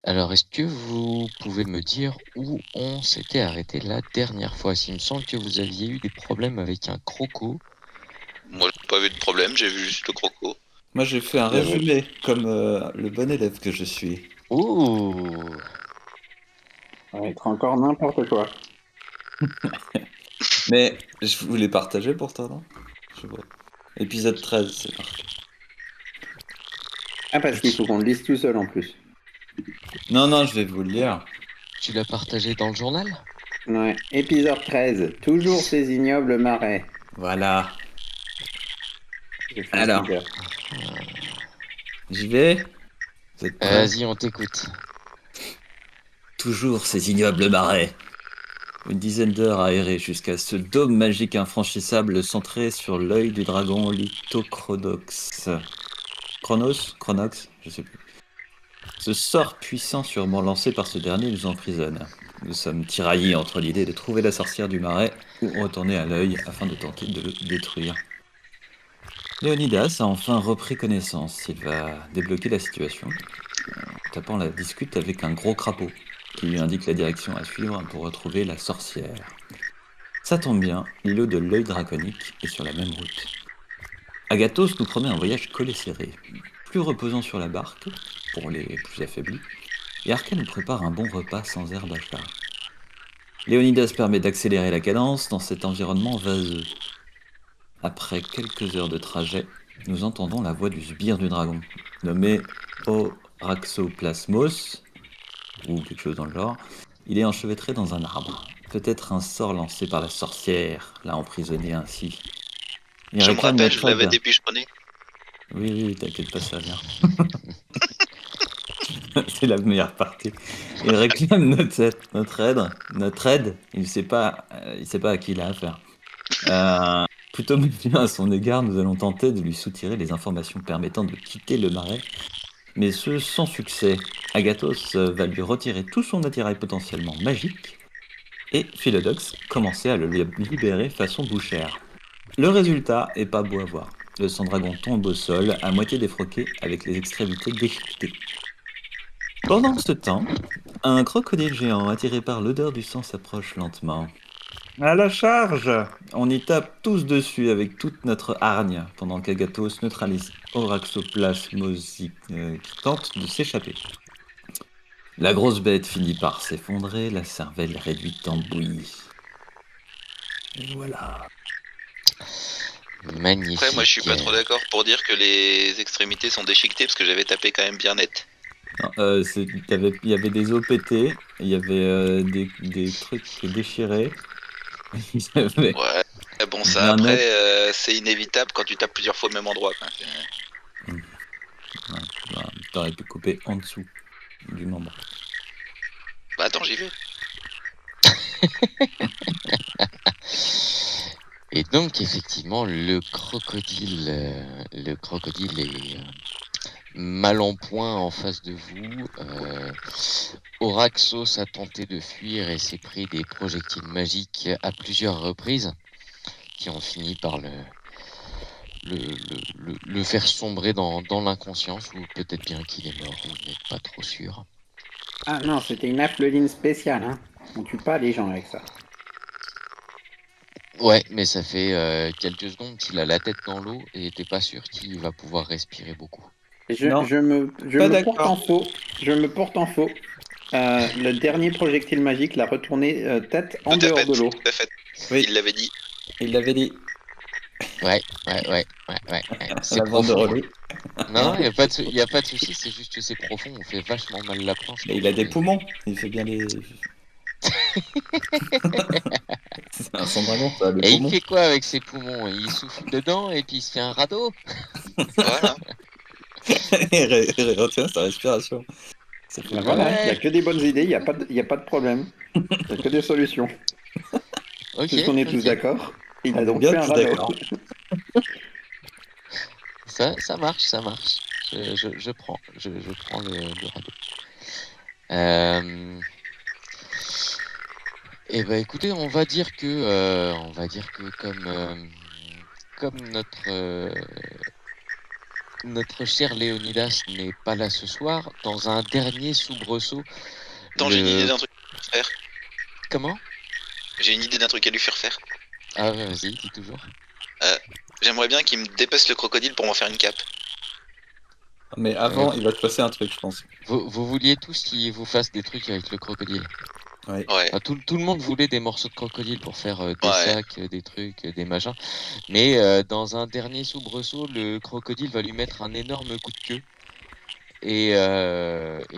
Alors, est-ce que vous pouvez me dire où on s'était arrêté la dernière fois? Il me semble que vous aviez eu des problèmes avec un croco. Moi, j'ai pas vu de problème, j'ai vu juste le croco. Moi, j'ai fait un Il y avait- résumé, comme le bon élève que je suis. Ouh! Ça va être encore n'importe quoi. Mais je voulais partager pourtant, non? Je sais pas. Épisode 13, c'est marqué. Ah, parce qu'il faut qu'on le lise tout seul en plus. Non, je vais vous le lire. Tu l'as partagé dans le journal? Ouais. Épisode 13. Toujours ces ignobles marais. Voilà. J'ai fait un Alors, sticker. j'y vais. Vous êtes prêts? Vas-y, on t'écoute. Toujours ces ignobles marais. Une dizaine d'heures à errer jusqu'à ce dôme magique infranchissable centré sur l'œil du dragon Lithochronox. Chronox, je sais plus. Ce sort puissant sûrement lancé par ce dernier nous emprisonne. Nous sommes tiraillés entre l'idée de trouver la sorcière du marais ou retourner à l'œil afin de tenter de le détruire. Léonidas a enfin repris connaissance. Il va débloquer la situation en tapant la discute avec un gros crapaud qui lui indique la direction à suivre pour retrouver la sorcière. Ça tombe bien, l'îlot de l'œil draconique est sur la même route. Agathos nous promet un voyage collé serré, plus reposant sur la barque, pour les plus affaiblis, et Arca nous prépare un bon repas sans herbe à chat. Léonidas permet d'accélérer la cadence dans cet environnement vaseux. Après quelques heures de trajet, nous entendons la voix du sbire du dragon, nommé Oraxoplasmos, ou quelque chose dans le genre. Il est enchevêtré dans un arbre. Peut-être un sort lancé par la sorcière l'a emprisonné ainsi. Il Je me réclame rappelle, je notre l'avais aide. dépucheronné. Oui, t'inquiète pas, ça vient. C'est la meilleure partie. Il réclame notre aide. Il sait pas à qui il a affaire. Plutôt méfiant à son égard, nous allons tenter de lui soutirer les informations permettant de quitter le marais, mais ce sans succès. Agathos va lui retirer tout son attirail potentiellement magique, et Philodox commencer à le libérer façon bouchère. Le résultat est pas beau à voir. Le sang-dragon tombe au sol, à moitié défroqué, avec les extrémités déchiquetées. Pendant ce temps, un crocodile géant attiré par l'odeur du sang s'approche lentement. À la charge! On y tape tous dessus avec toute notre hargne, pendant qu'Agathos neutralise Oraxoplasmosi qui tente de s'échapper. La grosse bête finit par s'effondrer, la cervelle réduite en bouillie. Et voilà. Magnifique. Après, moi, je suis pas trop d'accord pour dire que les extrémités sont déchiquetées parce que j'avais tapé quand même bien net. Non, il y avait des os pétés, il y avait des trucs déchirés. Il y avait Ouais. Bon, ça, bien après, net. c'est inévitable quand tu tapes plusieurs fois au même endroit, quoi. Ouais, t'aurais pu couper en dessous du membre. Bah, attends, j'y vais. Et donc, effectivement, le crocodile est mal en point en face de vous. Oraxos a tenté de fuir et s'est pris des projectiles magiques à plusieurs reprises qui ont fini par le faire sombrer dans l'inconscience, ou peut-être bien qu'il est mort, vous n'êtes pas trop sûr. Ah non, c'était une affleline spéciale, hein. On tue pas les gens avec ça. Ouais, mais ça fait quelques secondes qu'il a la tête dans l'eau et t'es pas sûr qu'il va pouvoir respirer beaucoup. Non, Je pas me porte en d'accord. faux. Je me porte en faux. Le dernier projectile magique l'a retourné tête en Tout à dehors fait, de l'eau. tout à fait. Oui, Il l'avait dit. il l'avait dit. Ouais. C'est La bande de profond. relous. Non, il y a pas de souci, c'est juste que c'est profond, on fait vachement mal la planche. Mais quand il a on des fait. poumons. Il fait bien les. C'est un sang-dragon, ça a des Et il poumons. fait quoi avec ses poumons? Il souffle dedans et puis il se fait un radeau? Voilà. Il retient sa respiration. Ça fait Ben pas voilà, mal. il n'y a Ouais, que des bonnes idées, il y a pas de problème. Il n'y a que des solutions. ok, Puisqu'on est tous ok. d'accord, il a On est donc bien fait un tous radeau. d'accord. Ça marche, ça marche. Je prends le radeau. Euh, Eh ben écoutez, on va dire que comme notre notre cher Léonidas n'est pas là ce soir, dans un dernier soubresaut, Attends, j'ai une idée d'un truc à lui faire. Comment? J'ai une idée d'un truc à lui faire. Ah ouais, vas-y, dis toujours. J'aimerais bien qu'il me dépasse le crocodile pour m'en faire une cape. Mais avant, il va te passer un truc, je pense. Vous vouliez tous qu'il vous fasse des trucs avec le crocodile. Ouais. Ouais. Enfin, tout le monde voulait des morceaux de crocodile pour faire des Ouais. sacs, des trucs, des machins. Mais dans un dernier soubresaut, le crocodile va lui mettre un énorme coup de queue. Et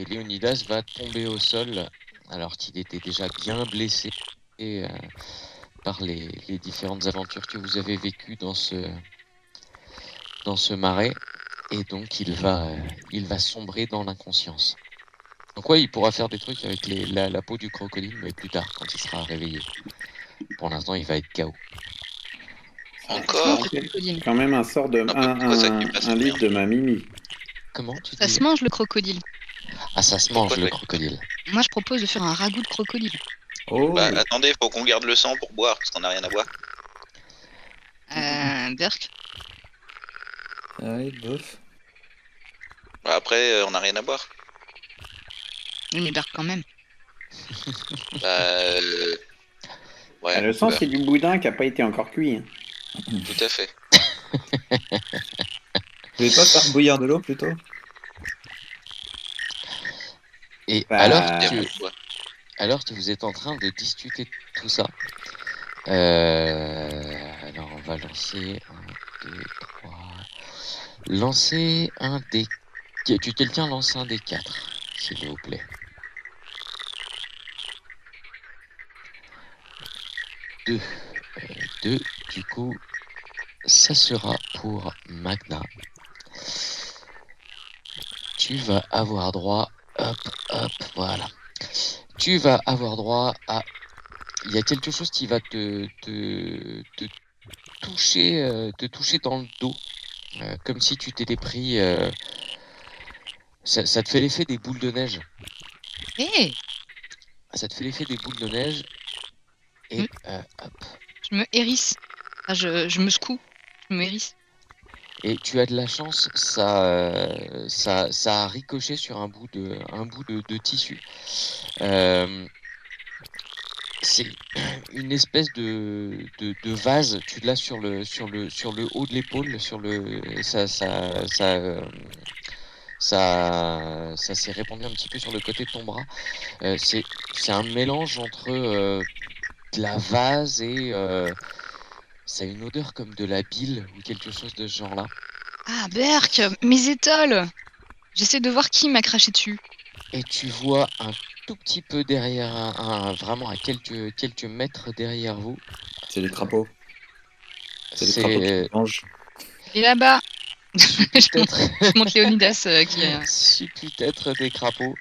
Léonidas va tomber au sol, alors qu'il était déjà bien blessé par les différentes aventures que vous avez vécues dans ce marais. Et donc il va sombrer dans l'inconscience. Donc ouais, il pourra faire des trucs avec la peau du crocodile, mais plus tard, quand il sera réveillé. Pour l'instant, il va être KO. Encore C'est crocodile. quand même un sort de pourquoi ça qui passe un livre de ma Mimi. Comment tu Ça dis? se mange le crocodile. Ah, ça se mange Pourquoi le ça- crocodile. Moi, je propose de faire un ragoût de crocodile. Oh, Bah attendez, faut qu'on garde le sang pour boire, parce qu'on n'a rien à boire. Berk, ouais, bof. Bah, après, on n'a rien à boire. oui, mais Berk quand même. Bah, ouais, Le sang, bah, c'est du boudin qui n'a pas été encore cuit. Hein. tout à fait. Vous voulez pas faire bouillir de l'eau plutôt? Et Bah, alors que vous êtes en train de discuter de tout ça, alors on va lancer 1, 2, 3. Lancer un des. Quelqu'un lance un des 4, s'il vous plaît. 2. 2, du coup, ça sera pour Magna. Tu vas avoir droit. Hop, voilà. Tu vas avoir droit à. Il y a quelque chose qui va te toucher dans le dos, comme si tu t'étais pris. Ça te fait l'effet des boules de neige. Hé, Ça te fait l'effet des boules de neige. Et hop. je me hérisse. Ah, je me secoue. Je me hérisse. Et tu as de la chance, ça a ricoché sur un bout de tissu. C'est une espèce de vase. Tu l'as sur le haut de l'épaule, ça s'est répandu un petit peu sur le côté de ton bras. C'est un mélange entre de la vase et ça a une odeur comme de la bile ou quelque chose de ce genre-là. Ah, Berk, mes étoiles. J'essaie de voir qui m'a craché dessus. Et tu vois un tout petit peu derrière, vraiment à quelques mètres derrière vous. C'est les crapauds. C'est les crapauds qui mangent. Et là-bas, peut-être je montre Léonidas qui est... si peut-être des crapauds.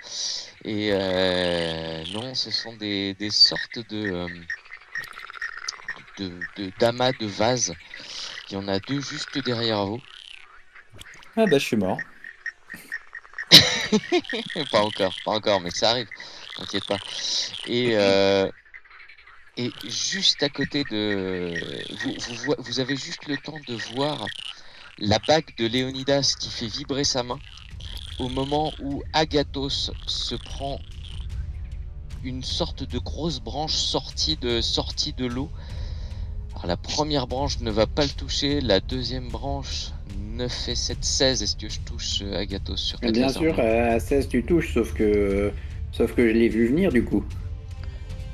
Et non, ce sont des sortes d'amas de vases. Il y en a 2 juste derrière vous. Ah bah je suis mort. Pas encore, mais ça arrive. T'inquiète pas. Et juste à côté de vous avez juste le temps de voir la bague de Léonidas qui fait vibrer sa main au moment où Agathos se prend une sorte de grosse branche sortie de l'eau. Alors la première branche ne va pas le toucher, la deuxième branche 9 et 7, 16. Est-ce que je touche Agathos sur Mais 4 bien lasers sûr, à 16 tu touches, sauf que je l'ai vu venir du coup.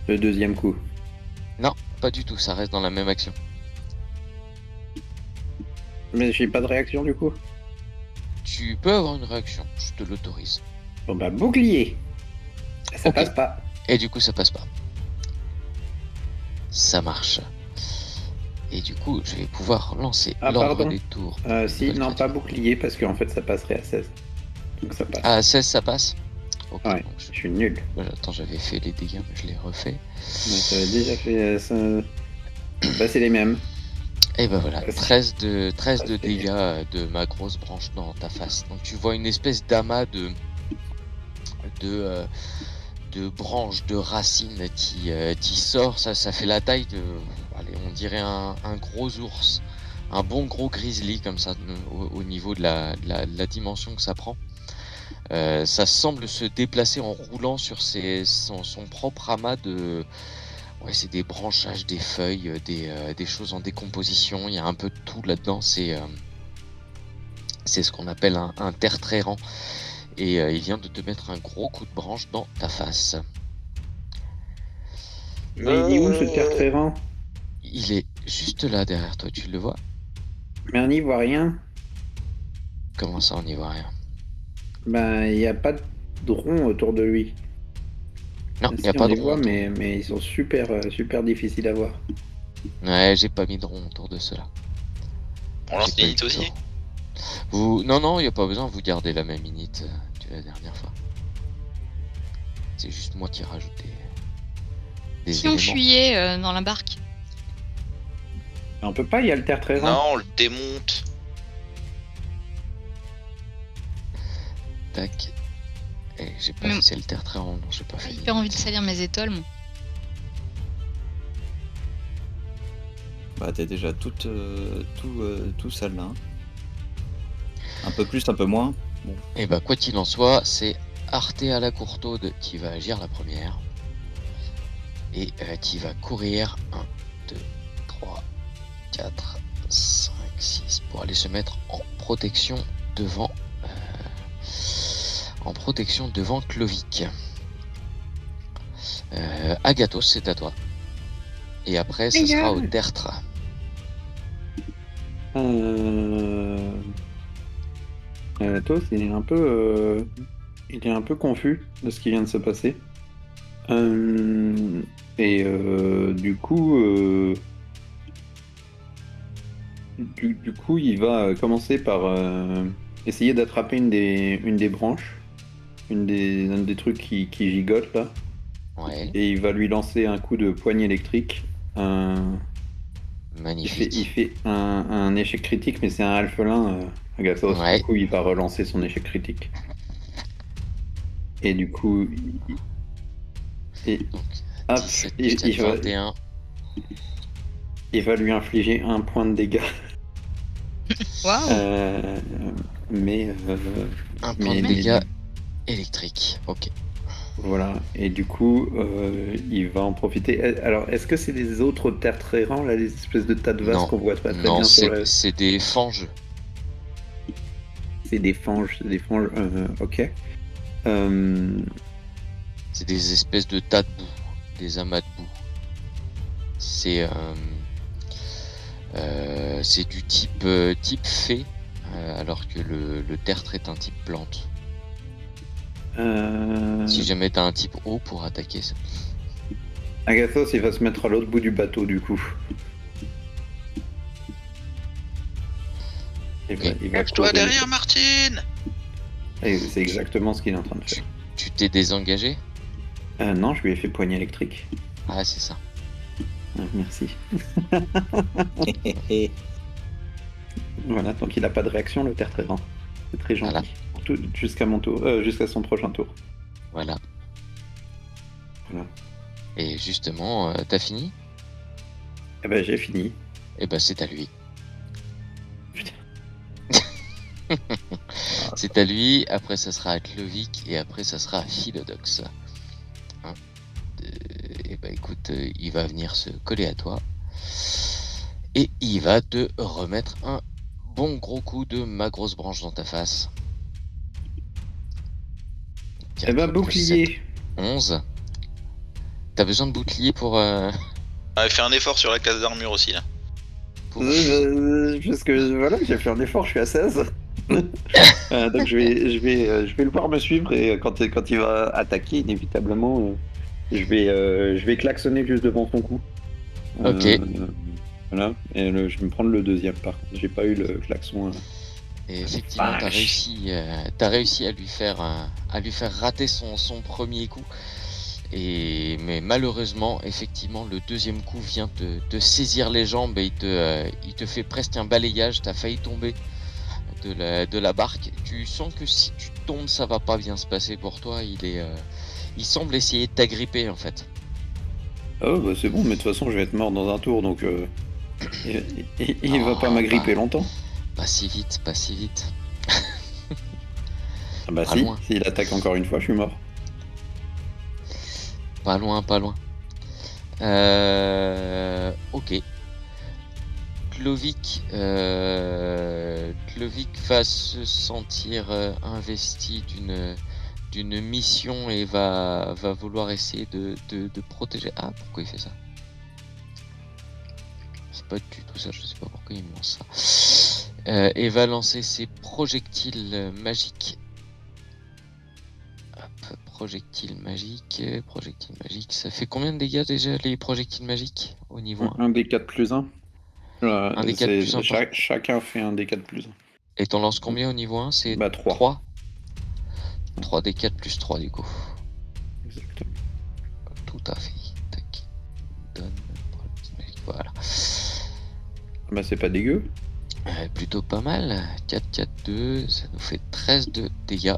Le deuxième coup. Non, pas du tout, ça reste dans la même action. Mais j'ai pas de réaction du coup. Tu peux avoir une réaction, je te l'autorise. Bon bah bouclier. Ça Ok. passe pas. Et du coup, ça passe pas. Ça marche. Et du coup, je vais pouvoir lancer Ah, l'ordre pardon. des tours. Si, non, pas bouclier, parce qu'en fait ça passerait à 16. Donc ça passe. Ah, à 16, ça passe. Ok, Ouais. donc Je suis nul. Attends, j'avais fait les dégâts, mais je les refais. Ouais, j'avais déjà fait ça. Bah, c'est les mêmes. Et ben voilà, Ouais, 13 de c'est- dégâts de ma grosse branche dans ta face. Donc tu vois une espèce d'amas de branches, de racines qui sort. Ça fait la taille de, allez, on dirait un gros ours un bon gros grizzly comme ça au niveau de la dimension que ça prend. Ça semble se déplacer en roulant sur son propre amas de... Ouais, c'est des branchages, des feuilles, des choses en décomposition. Il y a un peu de tout là-dedans. C'est ce qu'on appelle un tertre errant. Et il vient de te mettre un gros coup de branche dans ta face. Mais il est où ce tertre errant? Il est juste là derrière toi, tu le vois? Mais on n'y voit rien. Comment ça, on n'y voit rien? Ben, il n'y a pas de rond autour de lui. Non, il Si, n'y a on pas de les rond. voit, autour. mais ils sont super, super difficiles à voir. Ouais, j'ai pas mis de rond autour de cela. On lance J'ai pas l'init eu de aussi. rond. Non, il n'y a pas besoin, vous gardez la même init que la dernière fois. C'est juste moi qui rajoute des Si on éléments. fuyait dans la barque. On peut pas, il y a le tertre errant. Non, on le démonte. Tac. Et j'ai pas Mais- fait, c'est le terre très rond, non, j'ai pas J'ai fait. hyper envie de salir mes étoiles, moi. Bah, t'es déjà tout sale là. Hein. Un peu plus, un peu moins. Et bah, quoi qu'il en soit, c'est Artea la Courtaude qui va agir la première. Et qui va courir 1, 2, 3, 4, 5, 6 pour aller se mettre en protection devant Clovic. Agathos, c'est à toi. Et après, ce sera au tertre. Tos, il est un peu confus de ce qui vient de se passer. Du coup, il va commencer par essayer d'attraper une des branches, un des trucs qui gigotent là, Ouais, et il va lui lancer un coup de poigne électrique. magnifique. Il fait un échec critique, mais c'est un alphelin, Agathos. Ouais. Du coup, il va relancer son échec critique. Et du coup, Donc, hop, 17 il, plus 4, il va, 21. il va lui infliger 1 point de dégâts. Waouh. Mais Un point de mais- dégâts électriques. Ok. voilà. Et du coup, il va en profiter. Alors, est-ce que c'est les autres terres errants, là, les espèces de tas de vases Non. qu'on voit pas très Non, bien sur le... c'est des fanges. C'est des fanges, ok. C'est des espèces de tas de boue, des amas de boue. C'est du type fée, alors que le tertre est un type plante. Si jamais t'as un type eau pour attaquer ça. Agathos, il va se mettre à l'autre bout du bateau, du coup. Il va Cache-toi courir. derrière Martine. Et c'est exactement ce qu'il est en train de faire. Tu t'es désengagé? Non, je lui ai fait poigne électrique. Ah, c'est ça. Merci. Voilà, donc il n'a pas de réaction, le terre errant. C'est très gentil. Voilà. Jusqu'à mon tour, jusqu'à son prochain tour. Voilà. Voilà. Et justement, t'as fini? Eh ben, j'ai fini. Eh ben, c'est à lui. Putain. C'est à lui, après ça sera à Clovic, et après ça sera à Philodox. Hein, et bah écoute, il va venir se coller à toi. Et il va te remettre un bon gros coup de ma grosse branche dans ta face. Eh ben, bouclier. 11. T'as besoin de bouclier pour... Ah, fais un effort sur la case d'armure aussi là. Parce que voilà, j'ai fait un effort, je suis à 16. Donc je vais le voir me suivre et quand il va attaquer, inévitablement, je vais klaxonner juste devant son cou. Ok. Voilà, et je vais me prendre le deuxième par contre. J'ai pas eu le klaxon. Et effectivement, t'as réussi à lui faire rater son premier coup. Mais malheureusement, effectivement, le deuxième coup vient te saisir les jambes et il te fait presque un balayage. T'as failli tomber de la barque. Tu sens que si tu tombes, ça va pas bien se passer pour toi. Il semble essayer de t'agripper en fait. Oh bah c'est bon, mais de toute façon je vais être mort dans un tour, donc Il va pas m'agripper longtemps. Pas si vite, pas si vite. Ah bah Pas si, loin. s'il attaque encore une fois, je suis mort. Pas loin, pas loin. Ok. Clovic va se sentir investi d'une mission et va vouloir essayer de protéger. Ah, pourquoi il fait ça? C'est pas du tout ça, je sais pas pourquoi il me lance ça. Et va lancer ses projectiles magiques. Hop, projectiles magiques, ça fait combien de dégâts déjà les projectiles magiques au niveau 1? Un des 4 plus 1. Un des 4 plus 1 Chacun fait un des 4 plus 1. Et t'en lances combien au niveau 1? C'est Bah 3. 3. 3 des 4 plus 3 du coup. Exactement. Tout à fait. Tac. Donne. Voilà. Bah c'est pas dégueu. Plutôt pas mal. 4, 4, 2. Ça nous fait 13 de dégâts.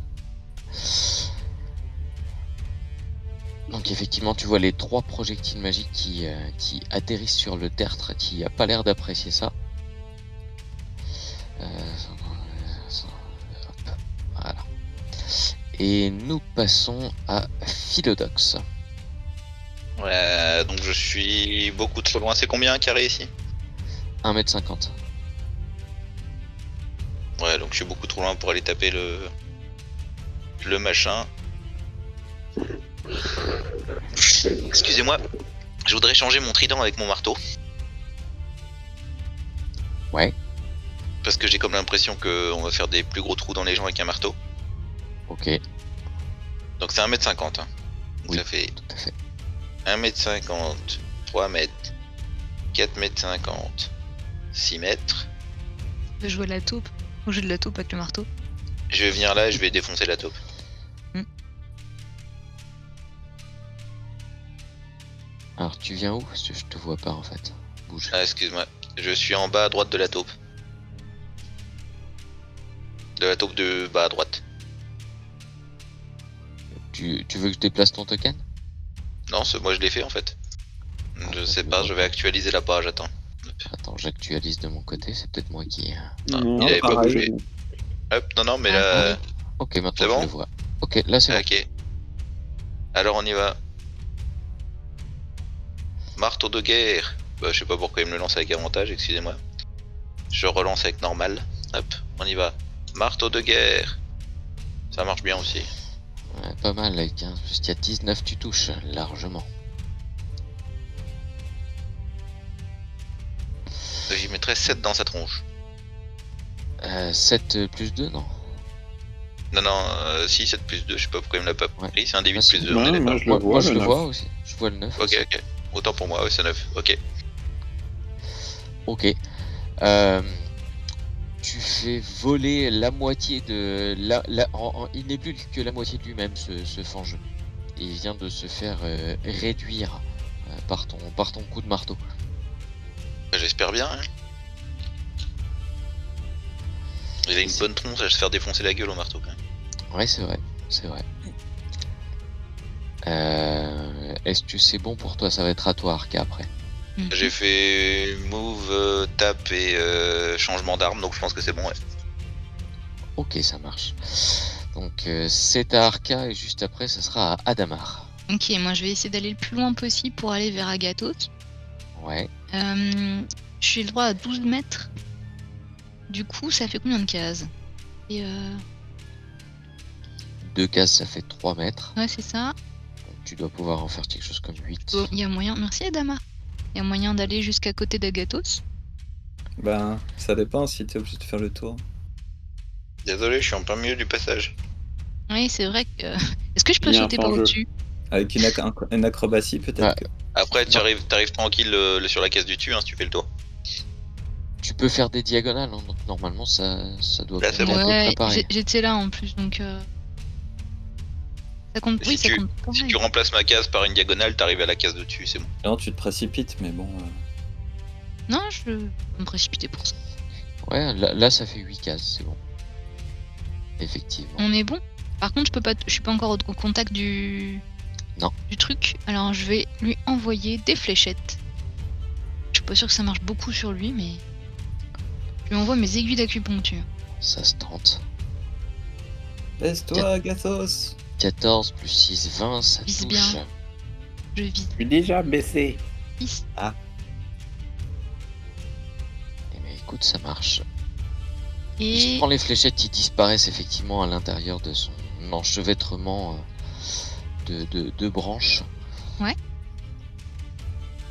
Donc effectivement, tu vois les 3 projectiles magiques qui atterrissent sur le tertre, qui a pas l'air d'apprécier ça. Hop, voilà. Et nous passons à Philodox. Ouais, donc je suis beaucoup trop loin. C'est combien un carré ici? 1m50. Ouais, donc je suis beaucoup trop loin pour aller taper le machin. Excusez-moi, je voudrais changer mon trident avec mon marteau. Ouais. Parce que j'ai comme l'impression qu'on va faire des plus gros trous dans les gens avec un marteau. Ok. Donc c'est 1m50. Hein. Donc Oui, ça fait tout à fait. 1m50, 3 mètres, 4m50, 6 mètres. Je vais jouer la taupe. Au jeu de la taupe avec le marteau. Je vais venir là et je vais défoncer la taupe. Alors tu viens où? Parce que je te vois pas en fait. Bouge. Ah, excuse-moi. Je suis en bas à droite de la taupe. De la taupe de bas à droite. Tu veux que je déplace ton token? Non, moi je l'ai fait en fait. Je sais pas, je vais actualiser la page, attends. Attends, j'actualise de mon côté, c'est peut-être moi qui... Non, il avait pas pareil. bougé. Hop, non, mais Ah, là... Ok, maintenant C'est je bon le vois. Ok, là c'est bon. Ok. Alors on y va. Marteau de guerre. Bah, je sais pas pourquoi il me le lance avec avantage, excusez-moi. Je relance avec normal. Hop, on y va. Marteau de guerre. Ça marche bien aussi. Ouais, pas mal, avec 15 plus 4, 19, tu touches largement. J'y mettrai 7 dans sa tronche. 7 plus 2, non? Non, si, 7 plus 2, je sais pas pourquoi il me l'a pas Ouais. pris. C'est un D8 Ah, plus si. 2, on est Ouais, d'accord. moi je le vois. Moi je le le 9. vois aussi. Je vois le 9 aussi. Ok. Autant pour moi, ouais, c'est 9. Ok. Ok. Tu fais voler la moitié de... il n'est plus que la moitié de lui-même, ce fangeux. Et il vient de se faire réduire par ton coup de marteau. J'espère bien. Hein. Il a une bonne tronche à se faire défoncer la gueule au marteau quand même. Ouais, c'est vrai. C'est vrai. Est-ce que c'est bon pour toi? Ça va être à toi, Arca, après. J'ai fait move, tape et changement d'arme, donc je pense que c'est bon, ouais. Ok, ça marche. Donc c'est à Arca et juste après, ça sera à Adamar. Ok, moi je vais essayer d'aller le plus loin possible pour aller vers Agathos. Ouais. J'ai le droit à 12 mètres. Du coup, ça fait combien de cases? Et 2 cases, ça fait 3 mètres. ouais, c'est ça. Donc, tu dois pouvoir en faire quelque chose comme 8. Bon, il y a moyen. Merci Adama. Il y a moyen d'aller jusqu'à côté d'Agathos. Ben, ça dépend si t'es obligé de faire le tour. Désolé, je suis en plein milieu du passage. Oui, c'est vrai que. Est-ce que je peux Il y a un sauter par fangeux. au-dessus? Avec une acrobatie, peut-être Ouais. que... Après, tu arrives tranquille sur la case du dessus, hein, si tu fais le tour. Tu peux faire des diagonales, hein, donc normalement ça doit Là, c'est compter bon. à peu Ouais, près pareil. j'étais là en plus, donc. Ça compte. Si Oui, ça tu- compte Si pareil. tu remplaces ma case par une diagonale, t'arrives à la case de dessus, c'est bon. Non, tu te précipites, mais bon... Non, je vais me précipiter pour ça. Ouais, là ça fait 8 cases, c'est bon. Effectivement. On est bon. Par contre, je suis pas encore au contact du. Non. Du truc. Alors, je vais lui envoyer des fléchettes. Pas sûr que ça marche beaucoup sur lui, mais je lui envoie mes aiguilles d'acupuncture. Ça se tente. Baisse-toi, Agathos. 14 plus 6, 20, ça Vise touche. bien. Je vise. Je suis déjà baissé. 6. Eh bien, écoute, ça marche. Il Et se prend les fléchettes qui disparaissent effectivement à l'intérieur de son enchevêtrement de branches.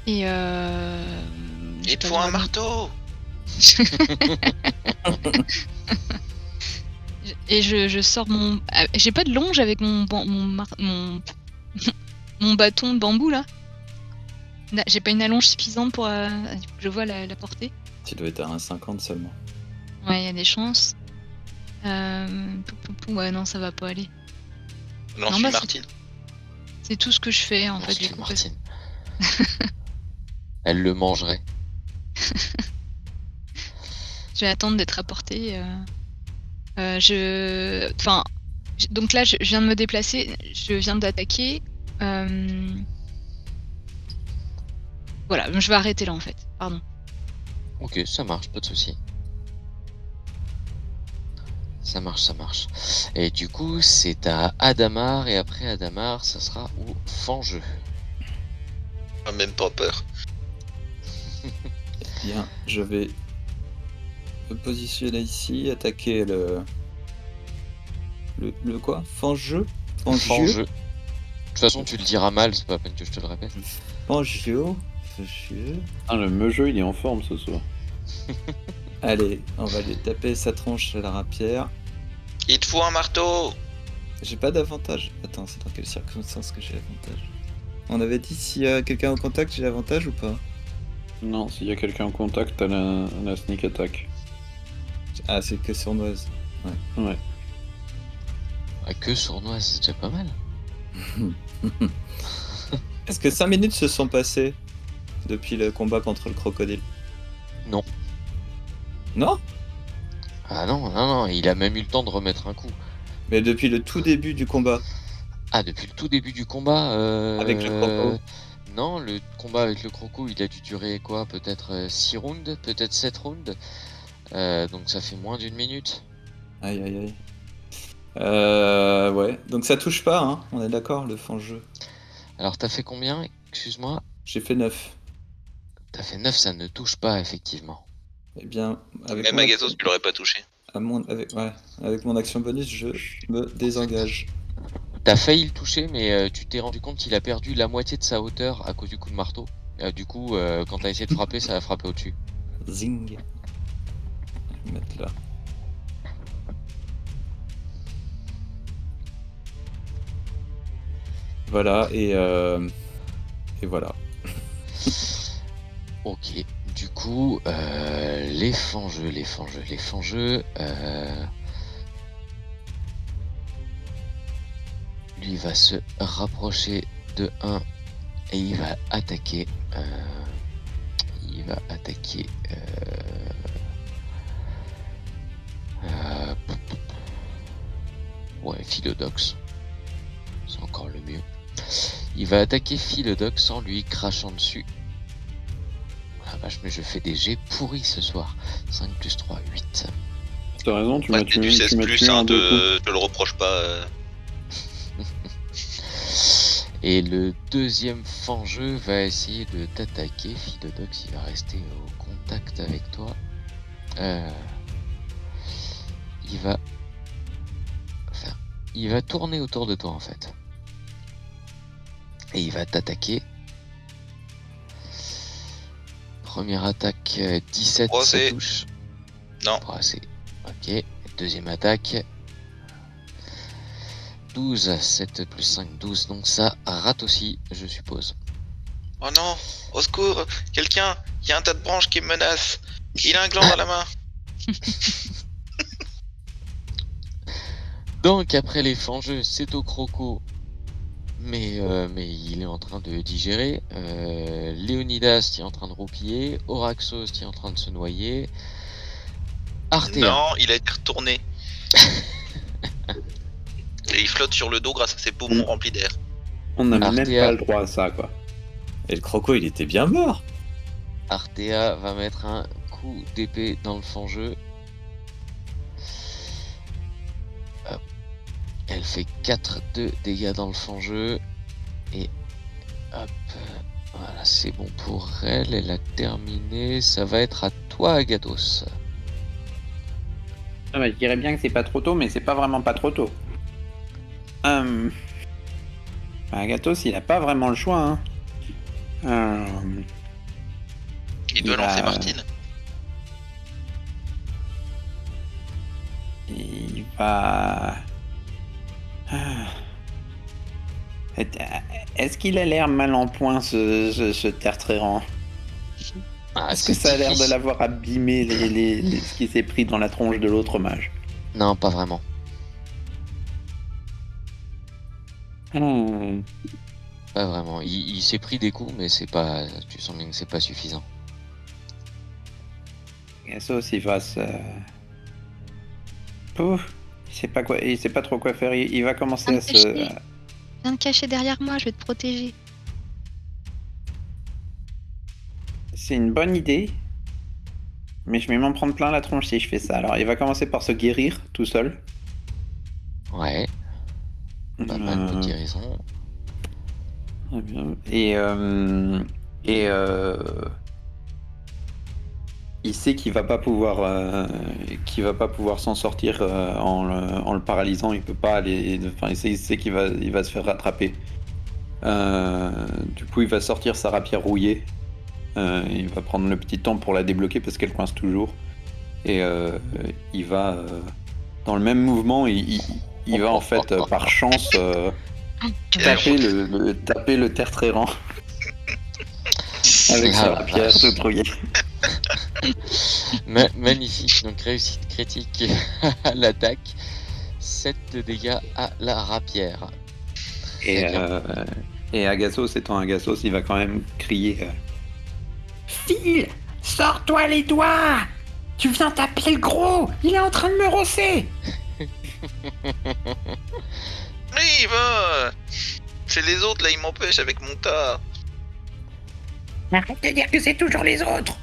Et j'ai Il te pas faut le un droit de- marteau. Et je sors mon. J'ai pas de longe avec mon mon bâton de bambou là. J'ai pas une allonge suffisante pour. Je vois la portée. Tu dois être à 1,50 seulement. Ouais, il y a des chances. Ouais, non, ça va pas aller. Lance Non, bah, Martine. C'est tout ce que je fais en fait. Lance-lui, Du coup, parce- Martine. Elle le mangerait. Je vais attendre d'être apporté. Enfin, donc là, je viens de me déplacer, je viens d'attaquer. Voilà, je vais arrêter là en fait. Pardon. Ok, ça marche, pas de souci. Ça marche, ça marche. Et du coup, c'est à Adamar, et après Adamar, ça sera au Fangeux. Ah, même pas peur. Bien, je vais me positionner ici, attaquer le quoi? Fangeux? Fangeux. De toute façon, tu le diras mal, c'est pas la peine que je te le répète. Fangeux. Ah, le meugeux, il est en forme ce soir. Allez, on va lui taper sa tronche à la rapière. Il te faut un marteau. J'ai pas d'avantage. Attends, c'est dans quelles circonstances que j'ai l'avantage? On avait dit s'il y a quelqu'un en contact, j'ai l'avantage ou pas? Non, s'il y a quelqu'un en contact, t'as la sneak attack. Ah, c'est que sournoise. Ouais. Ah, que sournoise, c'est déjà pas mal. Est-ce que 5 minutes se sont passées depuis le combat contre le crocodile? Non. Non? Ah non, non, non, il a même eu le temps de remettre un coup. Mais depuis le tout début du combat. Ah, depuis le tout début du combat Avec le croco. Non, le combat avec le croco, il a dû durer quoi? Peut-être 6 rounds, peut-être 7 rounds. Donc ça fait moins d'une minute. Aïe aïe aïe. Ouais, donc ça touche pas, hein, on est d'accord, le fangeux. Alors t'as fait combien? Excuse-moi. J'ai fait 9. T'as fait 9, ça ne touche pas effectivement. Eh bien, avec Même mon Agathos, action- tu l'aurais pas touché. avec mon action bonus, je me désengage. T'as failli le toucher, mais tu t'es rendu compte qu'il a perdu la moitié de sa hauteur à cause du coup de marteau. Du coup, quand t'as essayé de frapper, ça a frappé au-dessus. Zing. Je vais mettre là. Voilà, et voilà. Ok, du coup, les fangeux. Lui va se rapprocher de 1 et il va attaquer. Ouais, Philodox. C'est encore le mieux. Il va attaquer Philodox en lui crachant dessus. Ah vache, mais je fais des jets pourris ce soir. 5 plus 3, 8. T'as raison, tu Ouais, m'as t'es tué, du 16 tu m'as plus, tué en hein, 2 coups. te le reproche pas. Et le deuxième fangeux va essayer de t'attaquer. Philodox, il va rester au contact avec toi. Il va tourner autour de toi en fait. Et il va t'attaquer. Première attaque 17, ça Croisé. touche. Non. Croisé. Ok. Deuxième attaque. 12, 7 plus 5, 12. Donc ça rate aussi, je suppose. Oh non, au secours, quelqu'un, il y a un tas de branches qui me menacent. Il a un gland dans la main. Donc après les fangeux, c'est au croco. Mais il est en train de digérer. Léonidas qui est en train de roupiller. Oraxos qui est en train de se noyer. Artea. Non, il a été retourné. Et il flotte sur le dos grâce à ses poumons remplis d'air. On n'a même Artea. pas le droit à ça, quoi. Et le croco, il était bien mort. Artea va mettre un coup d'épée dans le fangeux. Hop. Elle fait 4 de dégâts dans le fangeux. Et hop. Voilà, c'est bon pour elle. Elle a terminé. Ça va être à toi, Agathos. Ah bah, je dirais bien que c'est pas trop tôt, mais c'est pas vraiment pas trop tôt. Agathos, il a pas vraiment le choix. Il doit lancer Martine. Il va. Est-ce qu'il a l'air mal en point, ce Tertréran? Est-ce que ça a l'air de l'avoir abîmé ce qui s'est pris dans la tronche de l'autre mage? Non, pas vraiment. Pas vraiment. Il s'est pris des coups, mais c'est pas. Tu sens bien que c'est pas suffisant. Agathos, il va se. Pouf, il sait pas trop quoi faire. Il va commencer à se. Viens te cacher derrière moi, je vais te protéger. C'est une bonne idée, mais je vais m'en prendre plein la tronche si je fais ça. Alors, il va commencer par se guérir tout seul. Ouais. Pas mal de guérison. Très bien. Il sait qu'il va pas pouvoir s'en sortir en le paralysant. Il peut pas aller. Enfin, il sait qu'il va se faire rattraper. Du coup, il va sortir sa rapière rouillée. Il va prendre le petit temps pour la débloquer parce qu'elle coince toujours. Et il va dans le même mouvement, il va en fait par chance taper le Tertréran avec sa rapière toute rouillée. Magnifique, donc réussite critique à l'attaque, 7 de dégâts à la rapière. Et Agathos étant Agathos, il va quand même crier Phil, sors-toi les doigts! Tu viens taper le gros! Il est en train de me rosser! Oui, va! Chez les autres, là, ils m'empêchent avec mon tas. Arrête de dire que c'est toujours les autres!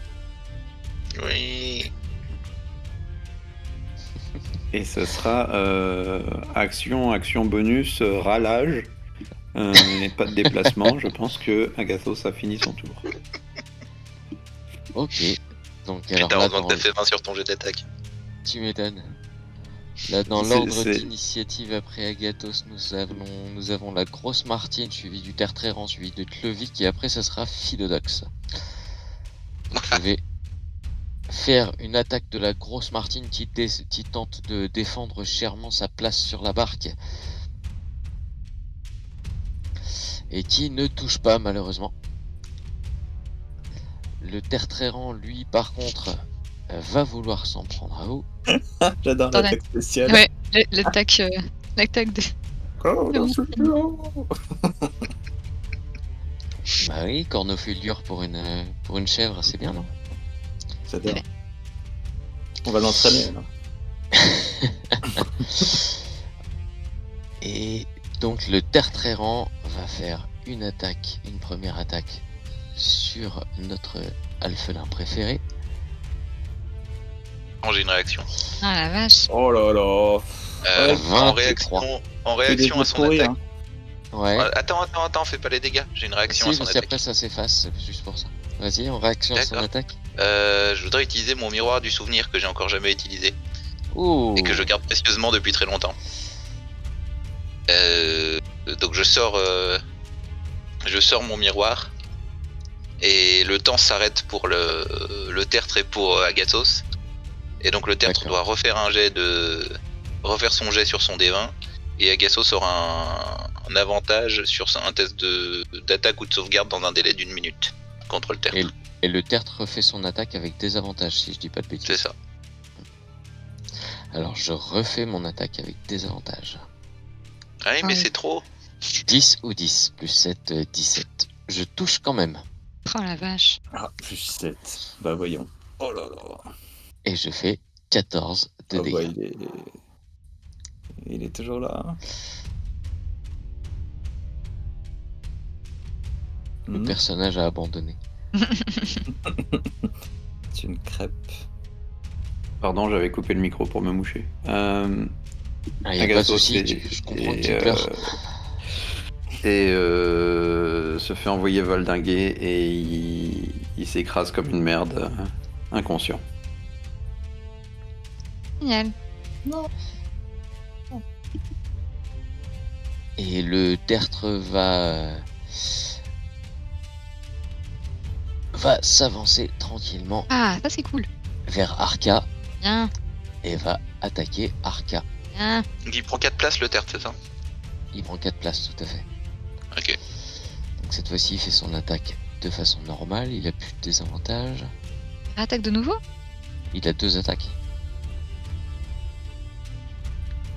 Oui. Et ce sera action bonus, râlage. Et pas de déplacement. Je pense que Agathos a fini son tour. Ok. Donc Et alors t'as là, heureusement que t'as fait 20 sur ton jet d'attaque. tu m'étonnes. Là, dans C'est- l'ordre c'est- d'initiative après Agathos, nous avons la grosse Martine, suivie du Tertréran, suivie de Tlevic, et après ça sera Philodox. Donc je vais faire une attaque de la grosse Martine qui tente de défendre chèrement sa place sur la barque. Et qui ne touche pas malheureusement. Le Tertréran, lui, par contre, va vouloir s'en prendre à vous. J'adore Attends, l'attaque spéciale. Ouais, l'attaque de. Oh, dans ce plan. Bah oui, cornofulure pour une chèvre, c'est bien, non? J'adore. On va l'entraîner là. Et donc le Tertréran va faire une première attaque sur notre alphelin préféré. Oh, j'ai une réaction. Ah la vache. Oh là là. En 23. réaction à son pourris, attaque. hein. Ouais. Attends, fais pas les dégâts. J'ai une réaction Si, à son parce attaque. qu'après ça s'efface, c'est juste pour ça. Vas-y, en réaction à son D'accord. attaque. Je voudrais utiliser mon miroir du souvenir que j'ai encore jamais utilisé Oh. et que je garde précieusement depuis très longtemps. Donc je sors mon miroir et le temps s'arrête pour le tertre et pour Agathos. Et donc le tertre D'accord. doit refaire son jet sur son D20 et Agathos aura un avantage sur un test d'attaque ou de sauvegarde dans un délai d'1 minute contre le tertre. Et le tertre refait son attaque avec des avantages, si je dis pas de bêtises. C'est ça. Alors je refais mon attaque avec des avantages. Ah oui, mais oui. c'est trop. 10 ou 10, plus 7, 17. Je touche quand même. Oh la vache. Ah, plus 7. Bah voyons. Oh là là. Et je fais 14 de Ah bah, dégâts. il est toujours là. Hein. Le personnage a abandonné. C'est une crêpe. Pardon, j'avais coupé le micro pour me moucher. Il n'y a pas de Agathos souci, je comprends que tu pleures. Se fait envoyer valdinguer et il s'écrase comme une merde, inconscient. Génial. Et le tertre va s'avancer tranquillement Ah, ça c'est cool. vers Arca Bien, et va attaquer Arca. bien. Il prend 4 places le tertre, c'est ça? Il prend 4 places, tout à fait. Ok. Donc cette fois-ci, il fait son attaque de façon normale, il a plus de désavantage. Attaque de nouveau? Il a 2 attaques.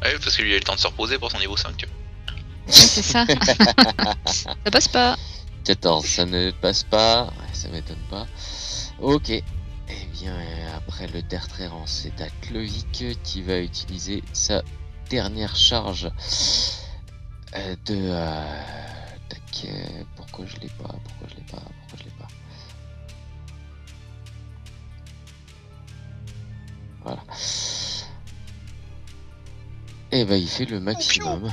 Ouais, parce qu'il a eu le temps de se reposer pour son niveau 5, tu vois. Ouais, c'est ça. Ça passe pas. 14, ça ne passe pas, ouais, ça m'étonne pas. Ok. Eh bien, après le tertre errant, c'est à Clovic qui va utiliser sa dernière charge de... tac, pourquoi je l'ai pas? Voilà. Et bah il fait le maximum.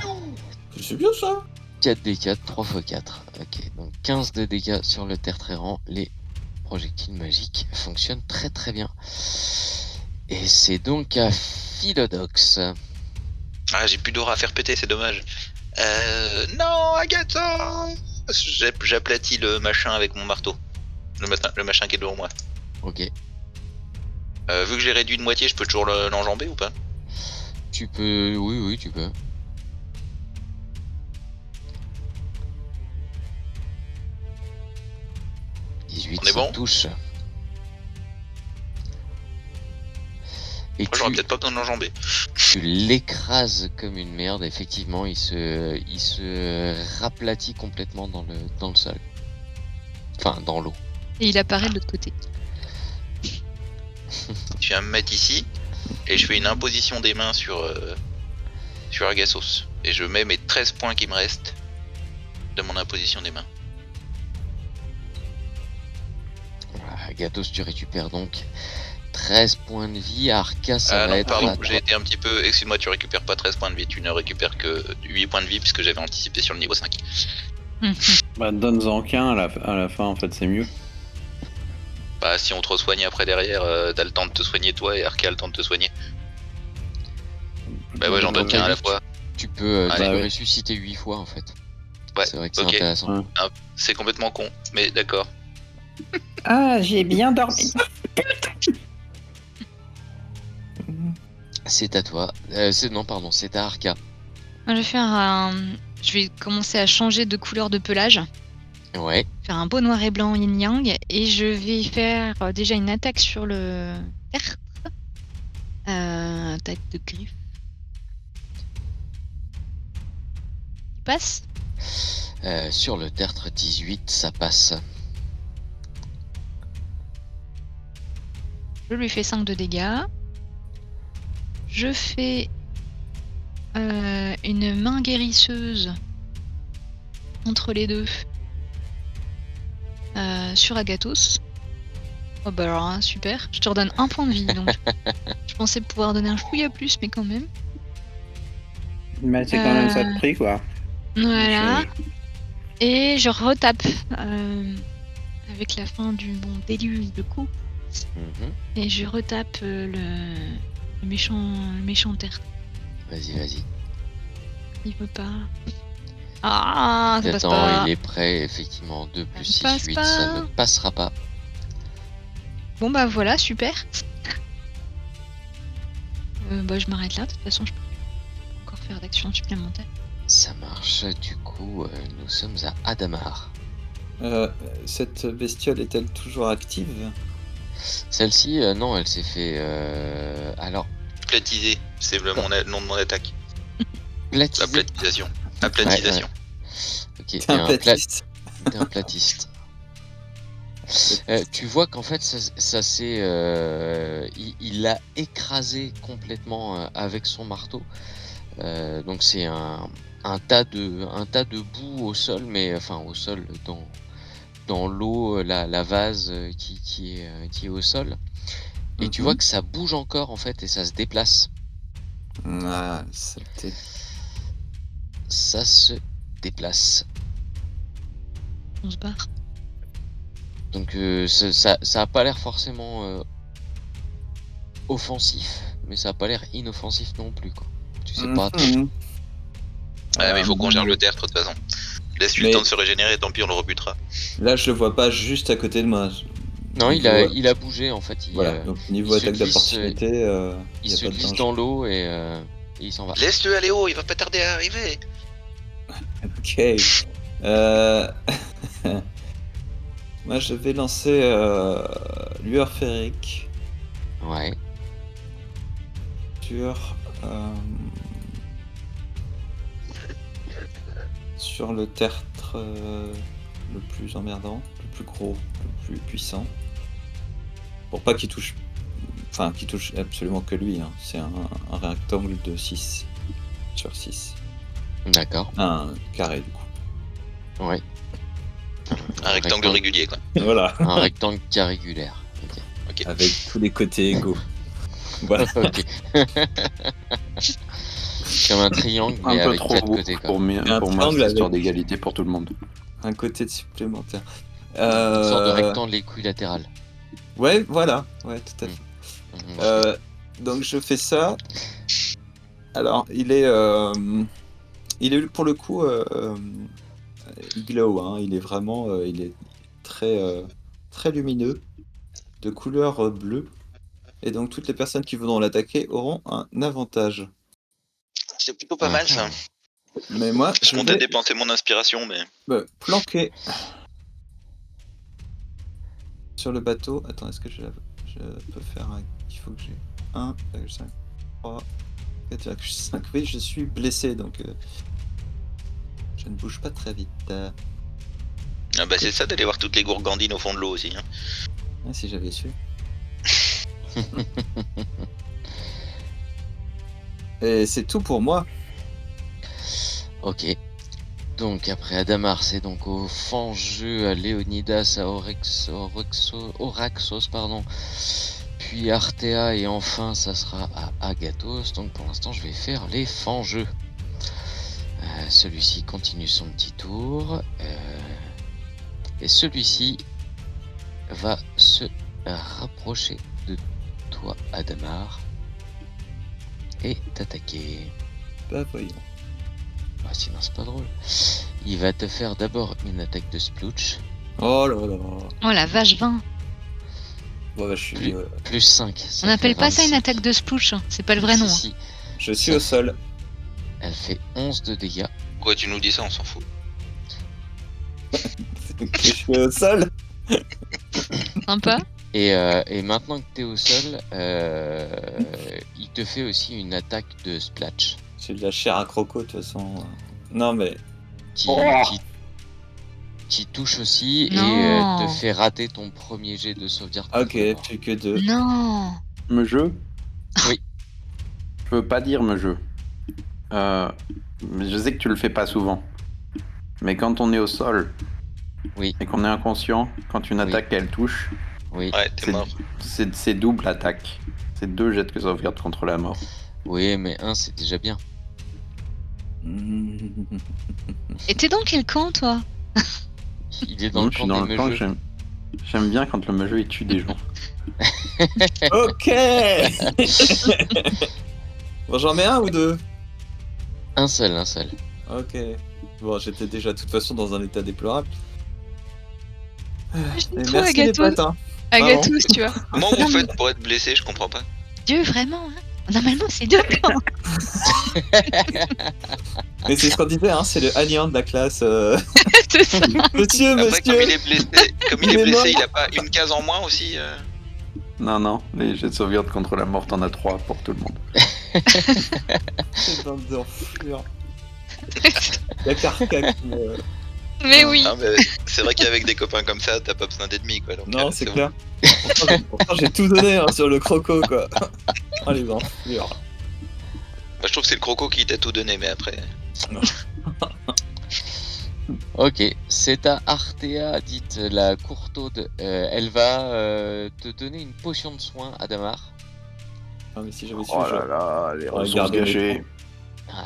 C'est bien ça. 4 d4, 3 x 4. Ok, donc 15 de dégâts sur le tertre errant. Les projectiles magiques fonctionnent très très bien. Et c'est donc à Philodox. Ah, j'ai plus d'aura à faire péter, c'est dommage. Non, Agatha! J'aplatis le machin avec mon marteau. Le machin qui est devant moi. Ok. Vu que j'ai réduit de moitié, je peux toujours l'enjamber ou pas? Tu peux... Oui, tu peux. On est bon? Touche. Et Moi, j'aurais tu, peut-être pas besoin de l'enjamber. tu l'écrases comme une merde. Effectivement, il se raplatit complètement dans le sol. Enfin, dans l'eau. Et il apparaît de l'autre côté. Je viens me mettre ici et je fais une imposition des mains sur Agathos. Et je mets mes 13 points qui me restent de mon imposition des mains. Voilà, Agathos, tu récupères donc 13 points de vie. Arca, ça va Non, être... pardon, à j'ai été un petit peu... Excuse-moi, tu récupères pas 13 points de vie, tu ne récupères que 8 points de vie puisque j'avais anticipé sur le niveau 5. Bah, donne-en qu'un à la fin, en fait, c'est mieux. Bah, si on te re-soigne après derrière, t'as le temps de te soigner toi et Arca a le temps de te soigner. Bah ouais, j'en donne qu'un à la fois. Tu peux Allez, ouais. ressusciter 8 fois en fait. Ouais, C'est vrai que c'est ok. intéressant. Ouais. C'est complètement con, mais d'accord. Ah, j'ai bien dormi. C'est à toi. Pardon, c'est à Arca. Moi, je vais commencer à changer de couleur de pelage. Ouais. Faire un beau noir et blanc yin-yang. Et je vais faire déjà une attaque sur le tertre. Attaque de griffe. Il passe. Sur le tertre 18, ça passe. Je lui fais 5 de dégâts. Je fais une main guérisseuse entre les deux sur Agathos. Oh bah alors hein, super, je te redonne un point de vie donc. Je pensais pouvoir donner un chouïa plus mais quand même. Mais c'est quand même ça de prix, quoi. Voilà. Et je retape avec la fin du bon déluge de coups. Mhm. Et je retape le méchant terre. Vas-y. Il veut pas. Ah, ça passe Attends, pas. il est prêt, effectivement. 2 plus ne 6, passe 8, pas. ça ne passera pas. Bon bah voilà, super. Bah je m'arrête là, de toute façon je peux pas encore faire d'action supplémentaire. Ça marche. Du coup, nous sommes à Adamar. Cette bestiole est-elle toujours active? Celle-ci, non, elle s'est fait... Alors, Platisé, c'est le nom de mon attaque. platisée. Aplatisation. Aplatisation. Ok, T'es un platiste. T'es un platiste. Tu vois qu'en fait, ça s'est... il l'a écrasé complètement avec son marteau. Donc c'est un tas de boue au sol, mais enfin au sol dans l'eau la vase qui est au sol. Et tu Mhm. vois que ça bouge encore en fait et ça se déplace. Ah, c'était... Ça se déplace. On se barre. Donc ça a pas l'air forcément offensif, mais ça a pas l'air inoffensif non plus quoi. Tu sais pas. Mhm. Ouais, mais il faut qu'on gère mais- le tertre de toute façon. Laisse-lui Mais- le temps de se régénérer, tant pis, on le rebutera. Là, je le vois pas juste à côté de moi. Non, Niveau, il a bougé en fait. Voilà, donc niveau il se attaque glisse, d'opportunité, Il y a se pas de glisse danger. dans l'eau et il s'en va. Laisse-le aller haut, il va pas tarder à arriver. Ok. Moi, je vais lancer lueur féerique Ouais. sur le tertre le plus emmerdant, le plus gros, le plus puissant. Pour pas qu'il touche... Enfin, qu'il touche absolument que lui. Hein. C'est un rectangle de 6 sur 6. D'accord. Un carré, du coup. Ouais. Un rectangle régulier, quoi. Voilà. Un rectangle carrégulaire. Ok. Avec tous les côtés égaux. Voilà. Ok. Comme un triangle mais Un peu avec trop 4 beau côtés quoi. pour, Un pour moi, triangle cette histoire avec- d'égalité pour tout le monde. Un côté de supplémentaire. Une sorte de rectangle équilatéral. Ouais, voilà. Ouais, tout à fait. Mhm. Donc je fais ça. Alors, il est pour le coup, il glow, hein. Il est vraiment, il est très lumineux, de couleur bleue. Et donc toutes les personnes qui voudront l'attaquer auront un avantage. C'est plutôt pas mal, ça. Mais moi, Je je comptais vais dépenser mon inspiration, mais... me planquer sur le bateau. Attends, est-ce que je peux faire un... Il faut que j'ai 1,5, 3, 4,5. Oui, je suis blessé, donc je ne bouge pas très vite. Ah bah c'est ça d'aller voir toutes les gourgandines au fond de l'eau aussi. Hein. Ah, si j'avais su. Et c'est tout pour moi. Ok. Donc après Adamar, c'est donc au Fangeux, à Léonidas, à Oraxos, pardon. Puis Artea et enfin ça sera à Agathos. Donc pour l'instant je vais faire les Fangeux. Celui-ci continue son petit tour. Et celui-ci va se rapprocher de toi Adamar. Et t'attaquer. Bah voyons. Bah, sinon c'est pas drôle. Il va te faire d'abord une attaque de Splooch. Oh là là. Oh la vache 20. Bon, bah, je suis, Plus 5. On n'appelle pas ça une attaque de splouch. C'est pas le vrai nom. Hein. Si, je suis au sol. elle fait 11 de dégâts. Pourquoi tu nous dis ça, on s'en fout. Je suis au sol. Sympa. Et maintenant que t'es au sol, il te fait aussi une attaque de Splatch. J'ai de la chair à croco de toute façon. Non mais. Qui, qui touche aussi Non. et te fait rater ton premier jet de sauvegarde. Ok, contre la mort. plus que 2. Non. Me jeu Oui. Je veux pas dire me jeu. Mais je sais que tu le fais pas souvent. Mais quand on est au sol Oui. et qu'on est inconscient, quand une Oui. attaque elle touche, Oui. Ouais, t'es mort. c'est double attaque. C'est 2 jets de sauvegarde contre la mort. Oui, mais 1 c'est déjà bien. Et t'es dans quel camp, toi? Il est dans Non, le je camp suis dans des le camp, meugeux. j'aime bien quand le meugeux il tue des gens. Ok. Bon, j'en mets un ou deux. Un seul. Ok. Bon, j'étais déjà de toute façon dans un état déplorable. Et J'aime trop merci les Agathos. potes, hein. Agathos, tu vois. Comment vous faites pour être blessé, je comprends pas. Dieu, vraiment, hein. Normalement, c'est deux camps. Mais c'est ce qu'on disait, hein, c'est le Agnan de la classe. C'est ça. Monsieur, Après, comme monsieur. il est blessé, Il est mort. il a pas une case en moins aussi Non, les jets de sauvegarde contre la mort, t'en as 3 pour tout le monde. Cette bande d'enflures. La carcaque. Mais oui. Ah, mais c'est vrai qu'avec des copains comme ça, t'as pas besoin d'ennemis, quoi. Donc, Non, c'est bon. clair. Pourtant, j'ai tout donné hein, sur le croco, quoi. Oh, les enflures. Bah, je trouve que c'est le croco qui t'a tout donné, mais après... Ok, c'est à Artea, dite la courtaude. Elle va te donner une potion de soin, Adamar. Ah, mais si j'avais su, Oh là là, les j'aurais ressources gardé mes gâchées.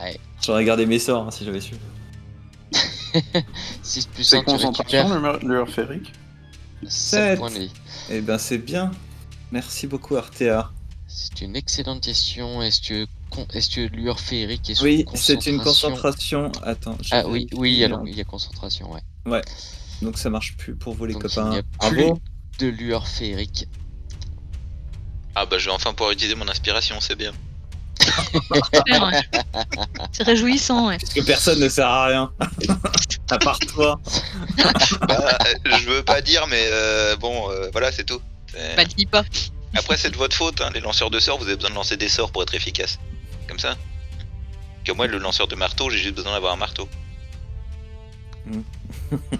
Ouais. J'aurais gardé mes sorts hein, si j'avais su. 6 plus C'est 1, tu concentration, récupères le Férique. 7 points de vie. Eh ben c'est bien. Merci beaucoup Artea. C'est une excellente question. Est-ce que lueur féerique est sous Oui, concentration? c'est une concentration. Attends, je Ah oui, vérifie. alors il y a concentration, ouais. Ouais. Donc ça marche plus pour vous les Donc il copains. n'y a Bravo. de lueur féerique. Ah bah je vais enfin pouvoir utiliser mon inspiration, c'est bien. Super, ouais. C'est réjouissant, ouais. Parce que personne ne sert à rien. À part toi. Bah, je veux pas dire, mais voilà, c'est tout. Bah, le dis pas. Après, c'est de votre faute, hein. Les lanceurs de sorts, vous avez besoin de lancer des sorts pour être efficace. Comme ça. Que moi, le lanceur de marteau, j'ai juste besoin d'avoir un marteau.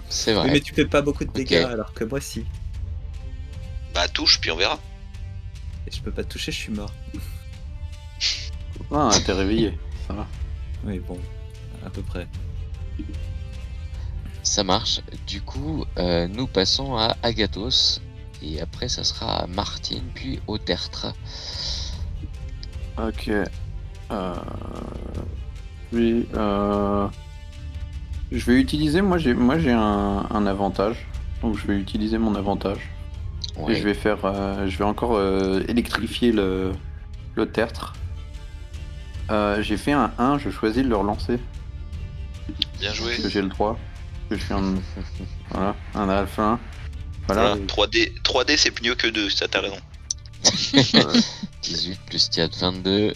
C'est Oui, vrai. mais tu fais pas beaucoup de dégâts Ok. alors que moi si. Bah, touche, puis on verra. Et je peux pas te toucher, je suis mort. Ah, t'es réveillé. Ça va. Oui, bon, à peu près. Ça marche. Du coup, nous passons à Agathos. Et après, ça sera à Martine, puis au tertre. Ok. Oui, je vais utiliser. Moi, j'ai un avantage. Donc, je vais utiliser mon avantage. Et Ouais. je vais encore électrifier le tertre. J'ai fait un 1, je choisis de le relancer. Bien joué. Parce que j'ai le 3. Que je suis un. Voilà, un alpha 1. Voilà. Voilà. 3D, c'est mieux que 2, ça t'as raison. 18 plus 4, 22.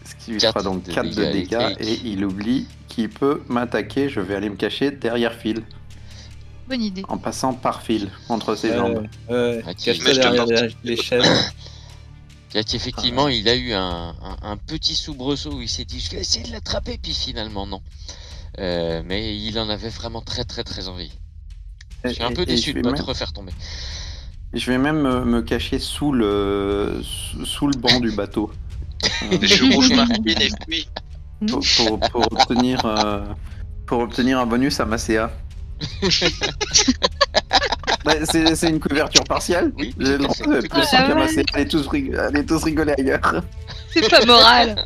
Ce qui lui fera 4 donc de 4 de dégâts dégâts. électriques. Et il oublie qu'il peut m'attaquer. Je vais aller me cacher derrière Phil. Bonne idée. En passant par Phil, entre ses jambes. Ouais, Ah, qui- cache-toi Mais je te derrière porte. les chaises. Effectivement, Ah. il a eu un petit soubresaut où il s'est dit je vais essayer de l'attraper, puis finalement non. Mais il en avait vraiment très très très envie. Je suis un peu déçu de je pas vais te même, refaire tomber. je vais même me cacher sous le banc du bateau. Je bouge Martine et puis. Pour obtenir un bonus à ma CA. Bah, c'est une couverture partielle. Oui, J'ai le tout à droit fait, de tout à plus fait. 5 à ma Ah CA. Allez tous rigoler ailleurs. C'est pas moral.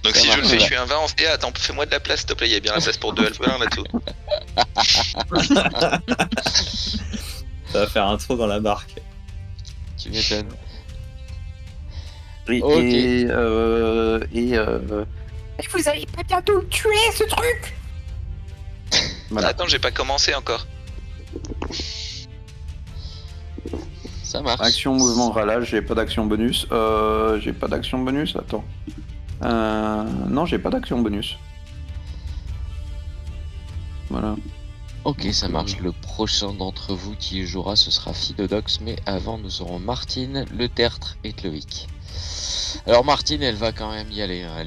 Donc Ça si je marche, le fais, voilà. je suis un 20 en CA. Attends, fais-moi de la place, s'il te plaît. Il y a bien la place pour 2 alphelins là-dessous. Ça va faire un trou dans la barque. Tu m'étonnes. Et, Ok. et vous allez pas bientôt le tuer, ce truc. Voilà. Attends, j'ai pas commencé encore. Ça marche. Action, mouvement, ralage. J'ai pas d'action bonus. J'ai pas d'action bonus. Attends. Non, j'ai pas d'action bonus. Voilà. Ok, ça marche. Le prochain d'entre vous qui y jouera, ce sera Philodox, mais avant, nous aurons Martine, Le Tertre et Tloïc. Alors Martine, elle va quand même y aller. Hein.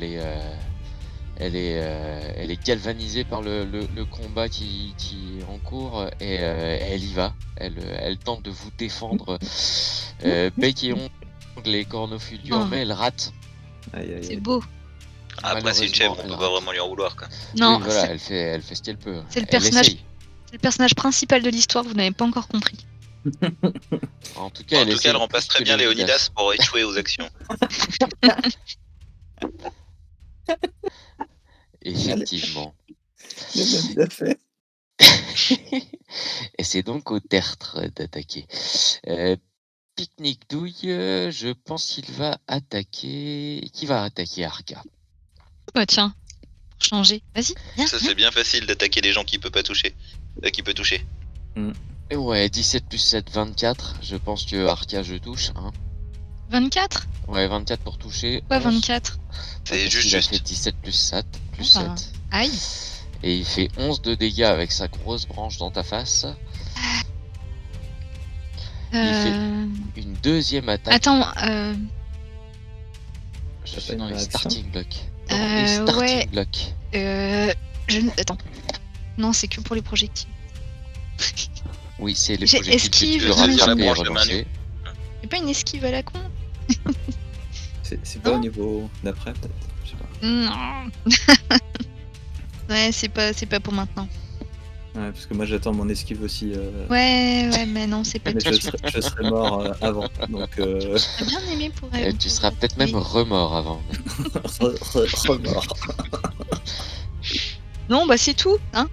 Elle est galvanisée par le combat qui est en cours et elle y va. Elle tente de vous défendre bec et ongle, les cornofulures, Oh. mais elle rate. Aïe, aïe, C'est aïe. beau. Après, c'est une chèvre, on Malheureusement, peut elle pas rate. vraiment lui en vouloir, quoi. Non, Oui, voilà, elle fait ce qu'elle peut. c'est le Elle personnage- essaye. c'est le personnage principal de l'histoire, vous n'avez pas encore compris. En tout cas, En elle tout cas, elle essaye remplace plus très que bien Léonidas. Léonidas pour échouer aux actions. Effectivement. Il a bien fait. Et c'est donc au tertre d'attaquer. Pique-nique douille, je pense qu'il va attaquer. Qui va attaquer Arca? Bah tiens, pour changer. Vas-y, viens. Ça, c'est bien facile d'attaquer les gens qui peut pas toucher. Qui peut toucher. Ouais, 17 plus 7, 24. Je pense que Arca, je touche. Hein. 24. Ouais, 24 pour toucher. Quoi, 11. 24? C'est Parce juste qu'il a juste. fait 17 plus 7. Plus Ah bah. 7. Aïe. Et il fait 11 de dégâts avec sa grosse branche dans ta face. Une deuxième attaque. Attends, Je T'as suis pas dans une les réaction starting blocks. Dans les starting ouais. blocks. Attends. Non, c'est que pour les projectiles. Oui, c'est les J'ai projectiles que tu esquive, peux mais- rattraper et La branche de main relancer. C'est pas une esquive à la con? C'est pas Non. au niveau d'après, peut-être. Je sais pas. Non. Ouais, c'est pas pour maintenant. Ouais, parce que moi j'attends mon esquive aussi. Ouais, mais non, c'est pas Mais tout. je serai mort avant. Donc J'aurais bien aimé pour Et tu seras peut-être même remort avant. remort. Non, bah c'est tout, hein.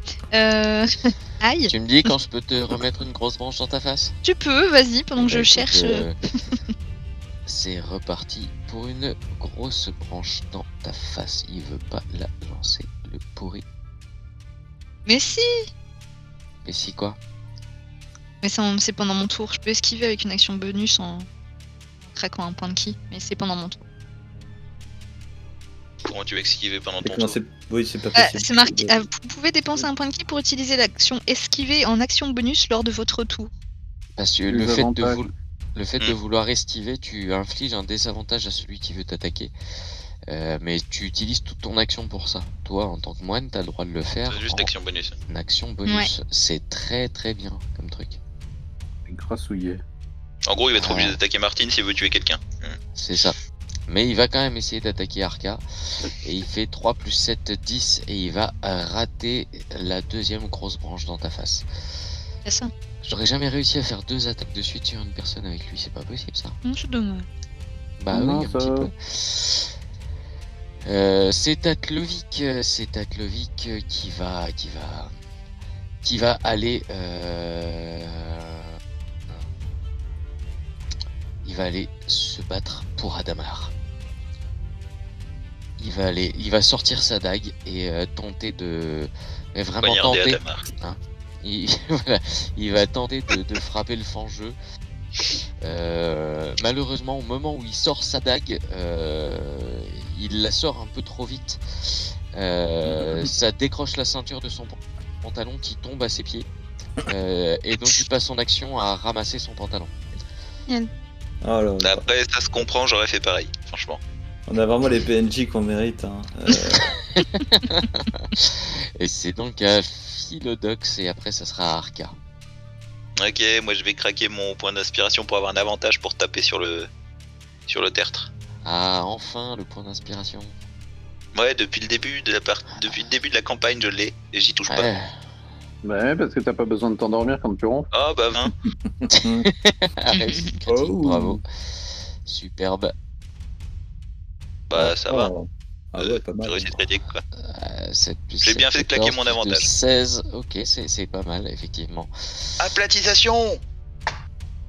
Aïe. Tu me dis quand je peux te remettre une grosse branche dans ta face? Tu peux, vas-y, pendant que je Bah, écoute, cherche. C'est reparti pour une grosse branche dans ta face. Il veut pas la lancer, le pourri. Mais si. Mais si quoi? Mais c'est pendant mon tour. Je peux esquiver avec une action bonus en craquant un point de ki, mais c'est pendant mon tour. Comment tu vas esquiver pendant ton Comment tour? c'est... Oui, c'est pas possible. C'est marqué. Vous pouvez dépenser un point de ki pour utiliser l'action esquiver en action bonus lors de votre tour. Parce que Les le fait, avantages. le fait de vouloir esquiver, tu infliges un désavantage à celui qui veut t'attaquer. Mais tu utilises toute ton action pour ça. Toi, en tant que moine, t'as le droit de le faire C'est juste action bonus. en action bonus. C'est très très bien comme truc. Grassouillet. En gros, il va être Ah. obligé d'attaquer Martine s'il veut tuer quelqu'un. C'est ça. Mais il va quand même essayer d'attaquer Arca. Et il fait 3 plus 7, 10. Et il va rater la deuxième grosse branche dans ta face. C'est ça. J'aurais jamais réussi à faire 2 attaques de suite sur une personne avec lui. C'est pas possible ça. Non, c'est dommage. Bah Non, oui, un ça- petit peu. C'est à Clovic qui va aller. Il va aller se battre pour Adamar. Il va sortir sa dague et tenter de, mais vraiment Poignarder tenter. Adamar. Voilà, il va tenter de frapper le fangeux. Malheureusement, au moment où il sort sa dague, il la sort un peu trop vite. Ça décroche la ceinture de son pantalon qui tombe à ses pieds. Et donc il passe son action à ramasser son pantalon. Oh là là. Après, ça se comprend, j'aurais fait pareil, franchement. On a vraiment les PNJ qu'on mérite. Hein. Et c'est donc à Philodox et après ça sera à Arca. Ok, moi je vais craquer mon point d'inspiration pour avoir un avantage pour taper sur le tertre. Ah, enfin le point d'inspiration. Ouais, depuis le début de la campagne, je l'ai et j'y touche pas. Ouais. Bah ouais, parce que t'as pas besoin de t'endormir quand tu ronfles. Oh bah 20. Réussite critique, Oh. bravo. Superbe. Bah ça va. Oh. Ah ouais, pas mal. Réussite critique quoi. 7 plus J'ai 7, bien fait de claquer 14, mon plus de avantage. 16, ok, c'est pas mal, effectivement. Aplatisation.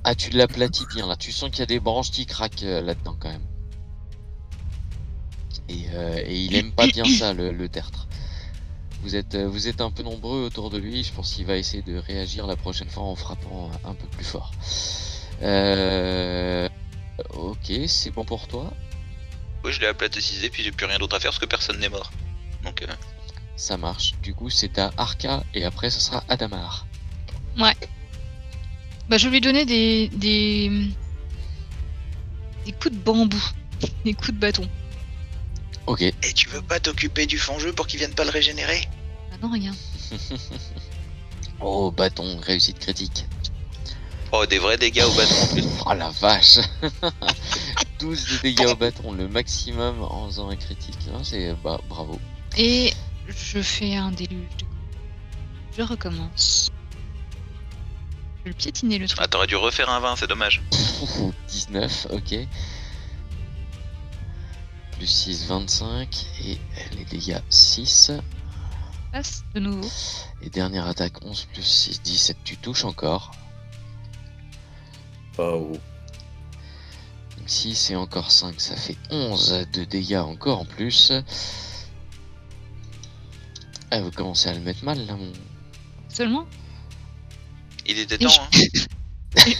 Ah, tu l'aplatis bien là, tu sens qu'il y a des branches qui craquent là-dedans quand même. Et il aime pas bien ça, le tertre. Vous êtes un peu nombreux autour de lui, je pense qu'il va essayer de réagir la prochaine fois en frappant un peu plus fort. Ok, c'est bon pour toi. Ouais, je l'ai aplatisé puis j'ai plus rien d'autre à faire parce que personne n'est mort. Donc Ça marche. Du coup, c'est à Arca et après, ce sera Adamar. Bah, je vais lui donner des coups de bambou, des coups de bâton. Ok. Et tu veux pas t'occuper du fangeux pour qu'il vienne pas le régénérer? Ah non, rien. Oh, bâton, réussite critique. Oh, des vrais dégâts au bâton en plus. Oh la vache. 12 de dégâts au bâton, le maximum en faisant un critique. Non, c'est bravo. Et je fais un déluge. Je recommence. Je vais le piétiner le truc. Ah, t'aurais dû refaire un 20, c'est dommage. 19, ok. Plus 6, 25. Et les dégâts 6. Passe de nouveau. Et dernière attaque 11 plus 6, 17. Tu touches encore. Oh. Donc 6 et encore 5, ça fait 11 de dégâts encore en plus. Ah, vous commencez à le mettre mal là, mon. Seulement. Il était temps, hein.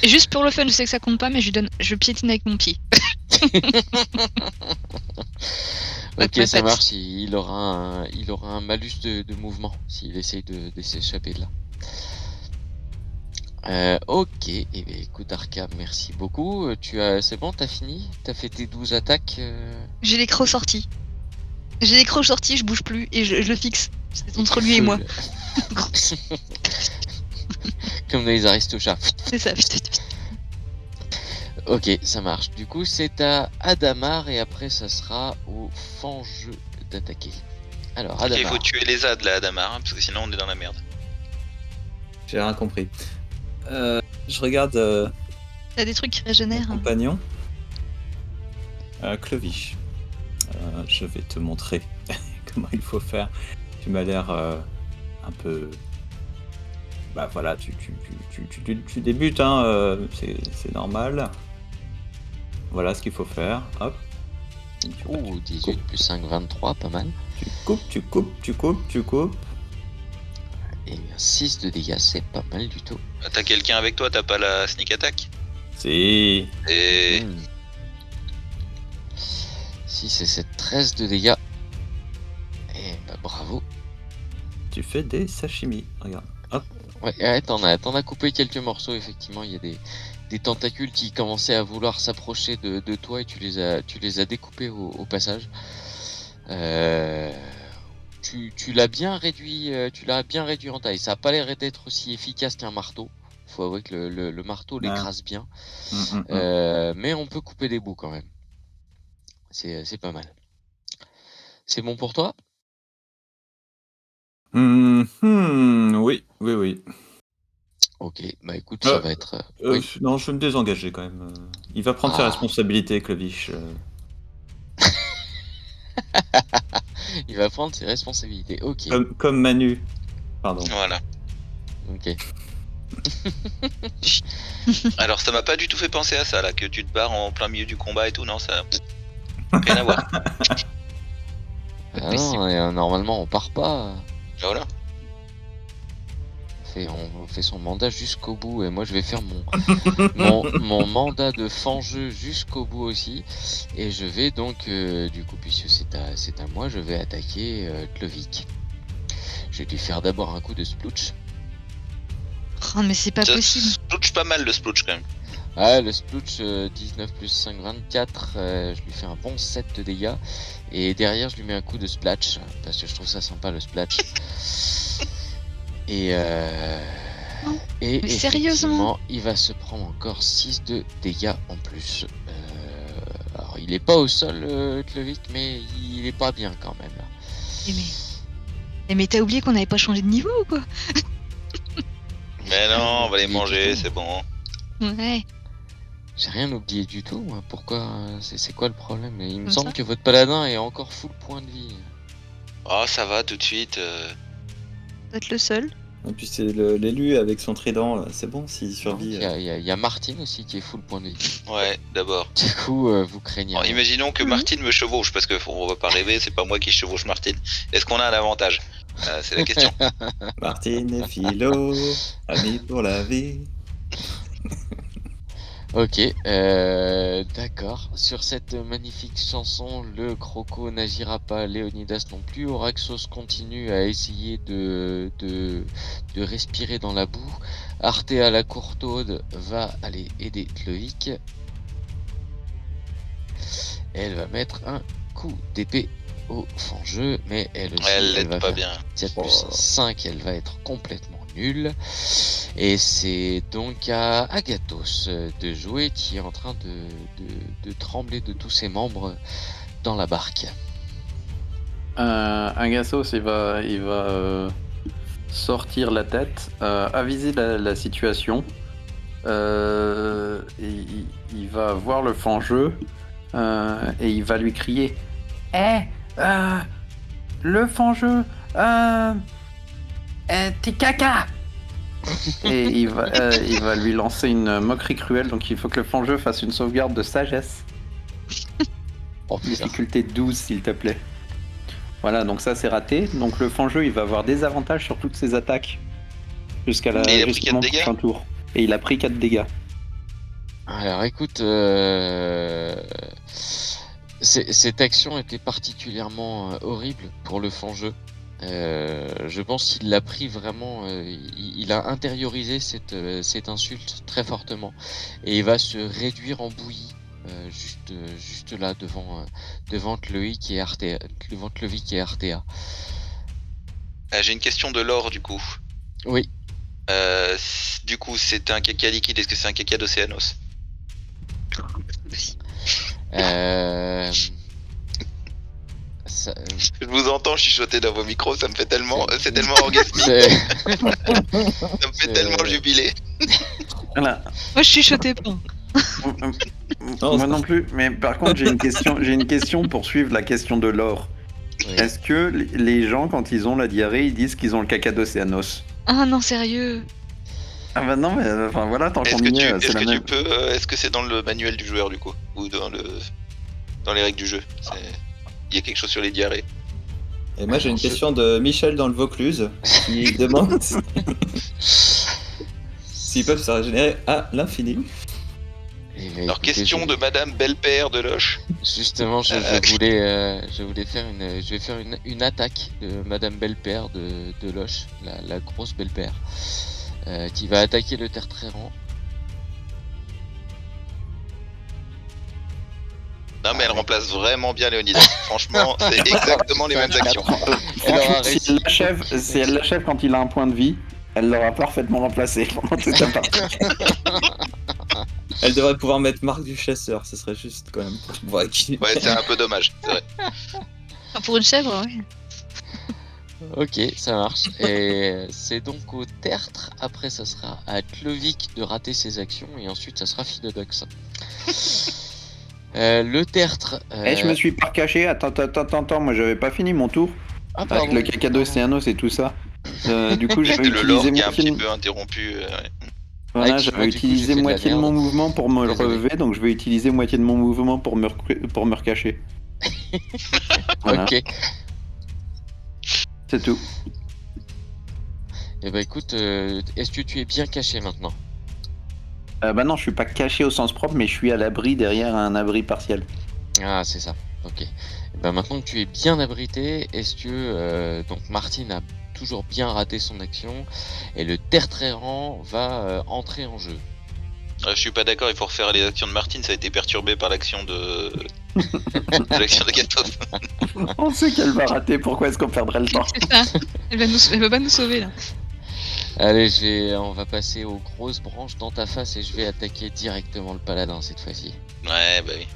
Juste pour le fun, je sais que ça compte pas, mais je piétine avec mon pied. Ok, ma ça patte. marche. Il aura un malus de mouvement s'il essaye de s'échapper de là. Ok, et bien écoute Arca, merci beaucoup. C'est bon, t'as fini? T'as fait tes 12 attaques J'ai les crocs sortis. J'ai les crocs sortis, je bouge plus et je le fixe. C'est entre lui et moi. Comme dans les Aristochats. C'est ça. Ok, ça marche. Du coup, c'est à Adamar et après, ça sera au fangeux d'attaquer. Alors, Ok, il Adamar. faut tuer les ZAD là, Adamar, hein, parce que sinon on est dans la merde. J'ai rien compris. Je regarde T'as des trucs qui mon régénèrent. compagnon. Clovis. Je vais te montrer comment il faut faire. Tu m'as l'air un peu. Bah voilà, tu débutes, hein, c'est normal. Voilà ce qu'il faut faire. Hop. Et tu vois, Ouh, 18 plus 5, 23, pas mal. tu coupes. Et un 6 de dégâts, c'est pas mal du tout. T'as quelqu'un avec toi, t'as pas la sneak attack? Si. Et. Hmm. 6 et 7, 13 de dégâts. Et bah bravo. Tu fais des sashimi. Regarde. Hop. Ouais, t'en as coupé quelques morceaux, effectivement. Il y a des tentacules qui commençaient à vouloir s'approcher de toi et tu les as découpés au passage. Tu l'as bien réduit, en taille. Ça a pas l'air d'être aussi efficace qu'un marteau. Faut avouer que le marteau l'écrase bien. Mais on peut couper des bouts quand même. C'est pas mal. C'est bon pour toi? Oui. Ok, bah écoute, ça va être. Oui. Non, je vais me désengager quand même. Il va prendre ses Ah. responsabilités, Clovis. Il va prendre ses responsabilités. Ok. Comme Manu. Pardon. Voilà. Ok. Alors ça m'a pas du tout fait penser à ça là, que tu te barres en plein milieu du combat et tout, non, ça. Rien à voir. Ah non, normalement on part pas. Voilà. On fait son mandat jusqu'au bout et moi je vais faire mon mandat de fangeux jusqu'au bout aussi et je vais donc du coup puisque c'est à moi je vais attaquer Clovic. Je vais lui faire d'abord un coup de splooch. Oh, mais c'est pas Ça possible. splooch pas mal le splooch quand même. Ah, le splooch 19 plus 5 24, je lui fais un bon 7 de dégâts et derrière je lui mets un coup de splatch parce que je trouve ça sympa le splatch. Et mais sérieusement effectivement, il va se prendre encore 6 de dégâts en plus. Alors, il est pas au sol, Clovic, mais il est pas bien quand même. Mais t'as oublié qu'on avait pas changé de niveau ou quoi? Mais non, on va les Il est manger, tout. c'est bon. Ouais. J'ai rien oublié du tout. Moi. Pourquoi c'est quoi le problème? Il me Comme semble ça que votre paladin est encore full point de vie. Oh, ça va tout de suite. Peut-être le seul. Et puis c'est l'élu avec son trident, là. C'est bon s'il Non, survit. Il y a Martine aussi qui est full point de vie. Ouais, d'abord. Du coup, vous craignez Bon, rien. imaginons que Mhm. Martine me chevauche, parce que on va pas rêver, c'est pas moi qui chevauche Martine. Est-ce qu'on a un avantage? C'est la question. Martine et Philo, amis pour la vie. Ok, d'accord. Sur cette magnifique chanson, le croco n'agira pas, Léonidas non plus. Oraxos continue à essayer de respirer dans la boue. Artea la courtaude va aller aider Clovic. Elle va mettre un coup d'épée au fangeux, mais elle aussi, Elle va l'aide pas faire bien. 7 plus 5, elle va être complètement nulle. Et c'est donc à Agathos de jouer qui est en train de trembler de tous ses membres dans la barque. Agathos, il va sortir la tête, aviser la situation. Il va voir le fangeux et il va lui crier: le fangeux, t'es caca! Et il va lui lancer une moquerie cruelle, donc il faut que le fangeux fasse une sauvegarde de sagesse. Oh putain. Difficulté 12, s'il te plaît. Voilà, donc ça c'est raté. Donc le fangeux, il va avoir des avantages sur toutes ses attaques jusqu'à Et il a pris jusqu'à mon 4 dégâts prochain tour. Et il a pris 4 dégâts. Alors écoute, cette action était particulièrement horrible pour le fangeux. Je pense qu'il l'a pris vraiment, il a intériorisé cette insulte très fortement et il va se réduire en bouillie juste là devant Clovic et Artea. J'ai une question de l'or du coup. Oui. Du coup, c'est un caca liquide, est-ce que c'est un caca d'Océanos? Je vous entends chuchoter dans vos micros, ça me fait tellement. C'est tellement orgasmique, c'est- ça me fait tellement jubiler. Voilà. Moi, je chuchotais pas. Non, Moi c'est non plus, mais par contre j'ai une question pour suivre la question de l'or. oui. Est-ce que les gens quand ils ont la diarrhée ils disent qu'ils ont le caca d'Océanos? Ah non, sérieux. Ah bah non mais enfin voilà tant Est-ce qu'on que y tu, est, est-ce c'est la que même. tu peux, est-ce que c'est dans le manuel du joueur du coup, ou dans les règles du jeu? Il y a quelque chose sur les diarrhées. Et moi j'ai une Je- question de Michel dans le Vaucluse qui demande s'ils peuvent se régénérer à l'infini. Eh ben, Alors écoutez, question je- de Madame Belle-Père de Loche. Justement, je voulais faire je vais faire une attaque de Madame Belle-Père de Loche, la grosse Belle-Père, qui va attaquer le Tertréran. Non mais elle remplace vraiment bien Léonidas. Franchement, c'est exactement les mêmes actions. Elle aura Franchement, réussi. si elle l'achève quand il a un point de vie, elle l'aura parfaitement remplacé pendant toute la partie. Elle devrait pouvoir mettre Marc du Chasseur, ce serait juste quand même pour pouvoir équilibrer. Ouais, c'est un peu dommage, c'est vrai. Ah, pour une chèvre, ouais. Ok, ça marche. Et c'est donc au Tertre. Après, ça sera à Clovic de rater ses actions. Et ensuite, ça sera Philodox. Le Tertre. Eh, je me suis pas caché. Attends, moi j'avais pas fini mon tour. Ah, Avec pardon. le caca d'Océanos et tout ça. Du coup, j'avais C'est le lore utilisé qui est un moitié, petit peu interrompu. Ouais. voilà, Ah, excuse-moi, j'avais du coup, utilisé j'ai fait de la moitié de merde. mon mouvement pour me le Désolé. relever, donc je vais utiliser moitié de mon mouvement pour me recacher. Voilà, Ok. c'est tout. Et bah écoute, est-ce que tu es bien caché maintenant? Bah non, je suis pas caché au sens propre, mais je suis à l'abri derrière un abri partiel. Ah, c'est ça. Ok. Et bah maintenant que tu es bien abrité, est-ce que donc Martine a toujours bien raté son action et le Tertréran va entrer en jeu? Je suis pas d'accord, il faut refaire les actions de Martine, ça a été perturbé par l'action de l'action de Gatos. On sait qu'elle va rater, pourquoi est-ce qu'on perdrait le temps? C'est ça. Elle va pas nous sauver là. Allez, on va passer aux grosses branches dans ta face et je vais attaquer directement le paladin cette fois-ci. Ouais, bah oui.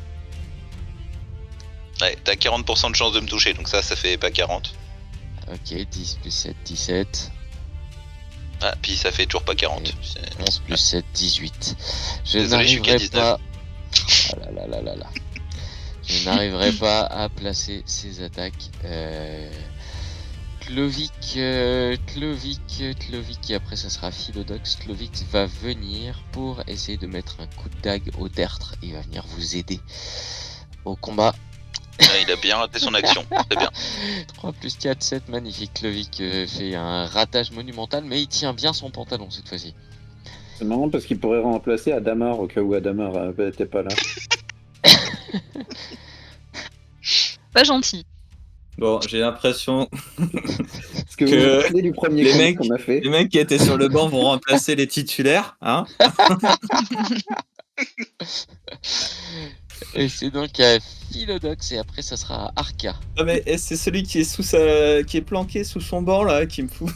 Ouais, t'as 40% de chance de me toucher, donc ça fait pas 40. Ok, 10 plus 7, 17. Ah, puis ça fait toujours pas 40. C'est- 11 plus 7, 18. Je Désolé, je suis qu'à n'arriverai 19. pas. Ah là là là là là. Je n'arriverai pas à placer ces attaques. Clovic, et après ça sera Philodox. Clovic va venir pour essayer de mettre un coup de dague au Tertre. Il va venir vous aider au combat. Ouais, il a bien raté son action, très bien. 3 plus 4, 7, magnifique. Clovic fait un ratage monumental, mais il tient bien son pantalon cette fois-ci. C'est marrant parce qu'il pourrait remplacer Adamar au cas où Adamar était pas là. Pas gentil. Bon, j'ai l'impression Parce que Que vous vous souvenez du premier les combat mecs- qu'on a fait. les mecs qui étaient sur le banc vont remplacer les titulaires, hein. Et c'est donc à Philodox, et après ça sera à Arca. Ah mais c'est celui qui est qui est planqué sous son banc là, qui me fout,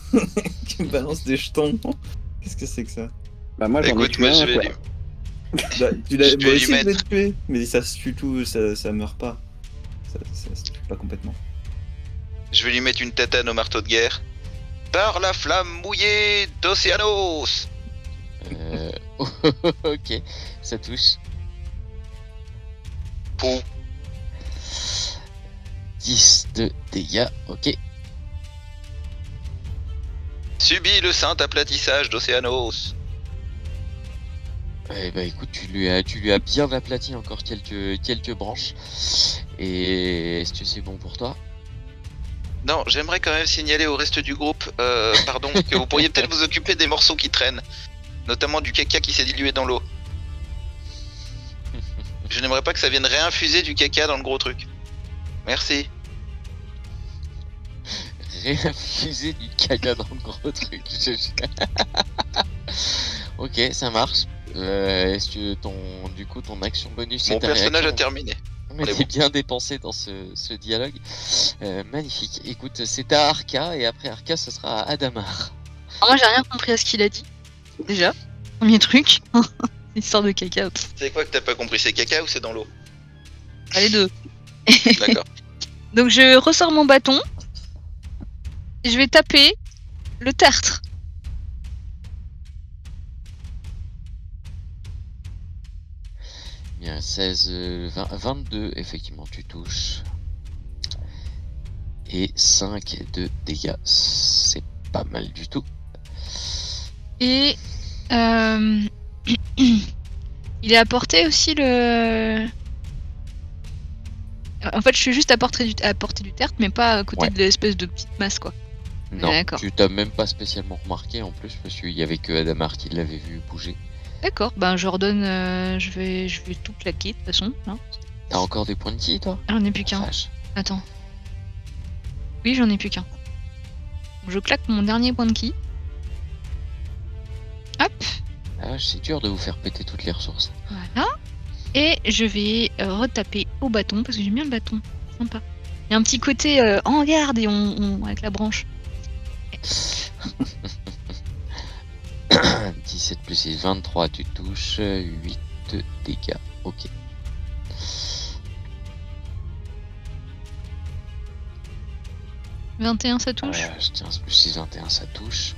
qui me balance des jetons. Qu'est-ce que c'est que ça? Bah moi j'en ai Écoute, tué moi un, je vais quoi. lui... Bah, tu l'as Je vais moi lui aussi je l'ai mettre. tué, mais ça se tue tout, ça meurt pas. Ça se tue pas complètement. Je vais lui mettre une tatane au marteau de guerre. Par la flamme mouillée d'Océanos. Ok, ça touche. Pou. 10 de dégâts, ok. Subit le saint aplatissage d'Océanos. Eh bah écoute, tu lui as bien aplati encore quelques branches. Et est-ce que c'est bon pour toi? Non, j'aimerais quand même signaler au reste du groupe, pardon, que vous pourriez peut-être vous occuper des morceaux qui traînent. Notamment du caca qui s'est dilué dans l'eau. Je n'aimerais pas que ça vienne réinfuser du caca dans le gros truc. Merci. Réinfuser du caca dans le gros truc. Ok, ça marche. Est-ce que ton action bonus Mon et ta personnage a réaction terminé. ont été bien dépensé dans ce dialogue? Magnifique. Écoute, c'est à Arca et après Arca, ce sera à Adamar. Alors moi j'ai rien compris à ce qu'il a dit. Déjà, premier truc. Histoire de caca. C'est quoi que t'as pas compris? C'est caca ou c'est dans l'eau? Ah, les deux. D'accord. Donc je ressors mon bâton. Et je vais taper le tertre. Bien, 16, 22, effectivement, tu touches. Et 5 de dégâts, c'est pas mal du tout. Et il est à portée aussi le. En fait, je suis juste à portée du tertre, mais pas à côté Ouais. de l'espèce de petite masse, quoi. Non, D'accord. tu t'as même pas spécialement remarqué en plus, parce qu'il y avait que Adamar qui l'avait vu bouger. D'accord, ben je redonne. Je vais tout claquer de toute façon. Hein. T'as encore des points de ki, toi? J'en ai plus qu'un. Vache. Attends. Oui, j'en ai plus qu'un. Je claque mon dernier point de ki. Hop, Ah, c'est dur de vous faire péter toutes les ressources. voilà. Et je vais retaper au bâton, parce que j'aime bien le bâton. Sympa. Il y a un petit côté en garde et avec la branche. 17 plus 6, 23, tu touches, 8 de dégâts. Ok. « 21, ça touche 15 plus 6, 21, ça touche.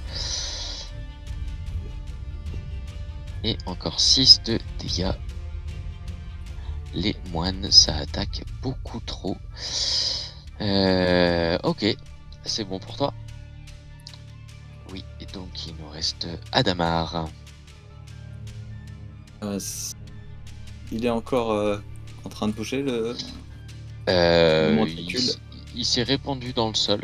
Et encore 6 de dégâts. Les moines, ça attaque beaucoup trop. Ok, c'est bon pour toi. Oui, et donc il nous reste Adamar. Il est encore en train de bouger le. Monticule. Il s'est répandu dans le sol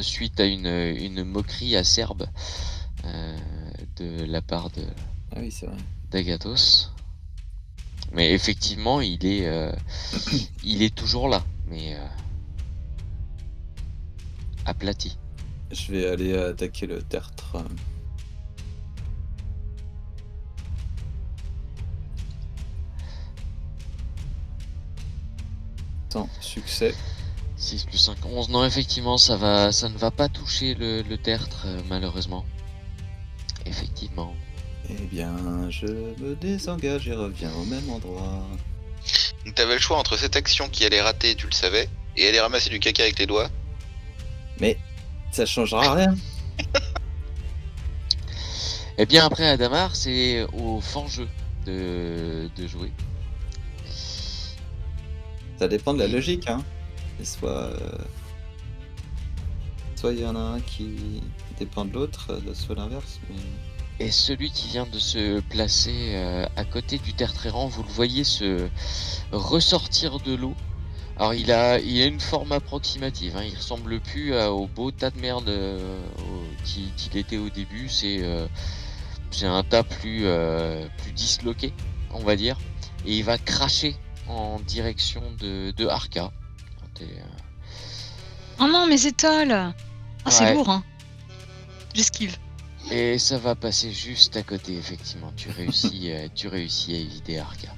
suite à une moquerie acerbe de la part Ah oui, c'est vrai. d'Agathos. Mais effectivement, il est toujours là, mais aplati. Je vais aller attaquer le tertre. Sans succès. 6 plus 5, 11. Non, effectivement, ça ne va pas toucher le tertre, malheureusement. Effectivement. Eh bien, je me désengage et reviens au même endroit. Donc t'avais le choix entre cette action qui allait rater, tu le savais, et aller ramasser du caca avec les doigts. Mais ça changera rien. Et bien après Adamar, c'est au Fangeux de jouer. Ça dépend de la logique, hein. Et soit il y en a un qui dépend de l'autre, soit l'inverse. Mais... Et celui qui vient de se placer à côté du tertre errant, vous le voyez se ressortir de l'eau. Alors il a une forme approximative, hein. Il ressemble plus au beau tas de merde qu'il était au début. C'est un tas plus disloqué, on va dire. Et il va cracher en direction de Arca. Oh non, mes étoiles. Ah, c'est Ouais. lourd, hein. J'esquive. Et ça va passer juste à côté, effectivement. Tu réussis à éviter Arca.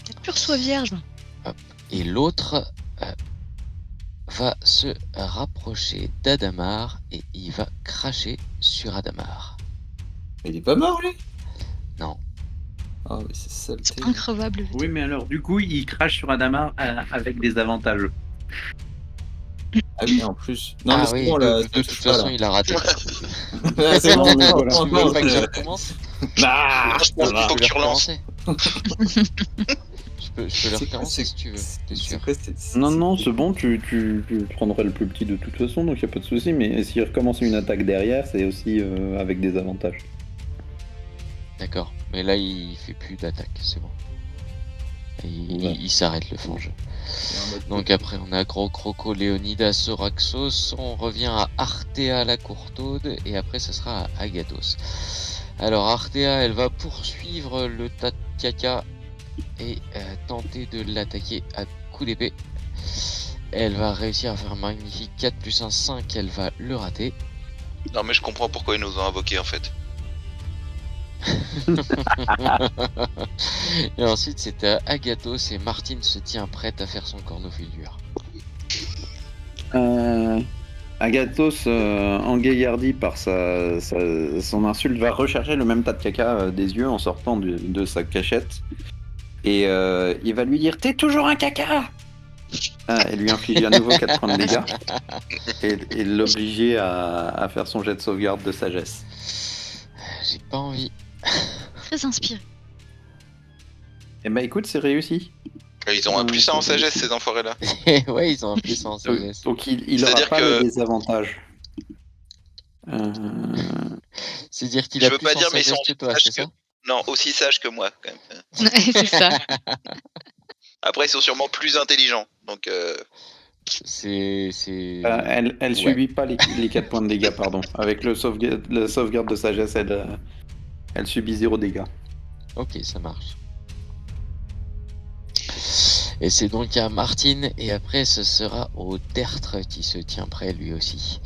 La pure soie vierge. Et l'autre va se rapprocher d'Adamar et il va cracher sur Adamar. Il est pas mort, lui? Non. Ah oui, c'est saleté. C'est increvable. le Oui, mais alors du coup, il crache sur Adamar avec des avantages. Ah oui, en plus. Non, Ah mais c'est oui, bon, là, de toute façon, il a raté. Ah, c'est bon, mais non, voilà. non, Tu veux non, pas que je c'est- recommence? Ah, Franchement, ça va. faut que tu relances. Je peux le c'est quoi, recommencer si tu veux, t'es sûr? Non, non, c'est bon, tu prendras le plus petit de toute façon, donc y a pas de souci. Mais s'il recommence une attaque derrière, c'est aussi avec des avantages. D'accord, mais là il fait plus d'attaque, c'est bon. Ouais. Il s'arrête le fange. Donc après on a Gros Croco, Léonidas, Oraxos, on revient à Artea la Courtaude et après ce sera à Agathos. Alors Artea elle va poursuivre le tas de caca et tenter de l'attaquer à coups d'épée. Elle va réussir à faire un magnifique 4 plus 1, 5, elle va le rater. Non mais je comprends pourquoi ils nous ont invoqués en fait. Et ensuite c'est à Agathos et Martine se tient prête à faire son cornofilure. Agathos, engaillardi par son insulte, va rechercher le même tas de caca des yeux en sortant de sa cachette Et il va lui dire « T'es toujours un caca !» Et lui infliger à nouveau 4 points de dégâts. Et l'obliger à faire son jet de sauvegarde de sagesse. J'ai pas envie. Très inspiré. Et bah écoute, c'est réussi. Ils ont un plus 1 en sagesse, ces enfoirés-là. Ouais, ils ont un plus en sagesse. Donc il aura C'est-à-dire pas que- le désavantage. C'est-à-dire qu'il Je a veux plus pas en dire, mais ils sagesse sont que toi, sages c'est ça? Non, aussi sages que moi, quand même. Ouais, c'est ça. Après, ils sont sûrement plus intelligents. Donc, C'est... Elle Ouais. subit pas les 4 points de dégâts, pardon. Avec la sauvegarde de sagesse, elle subit 0 dégâts. Ok, ça marche. Et c'est donc à Martine, et après ce sera au tertre qui se tient prêt lui aussi.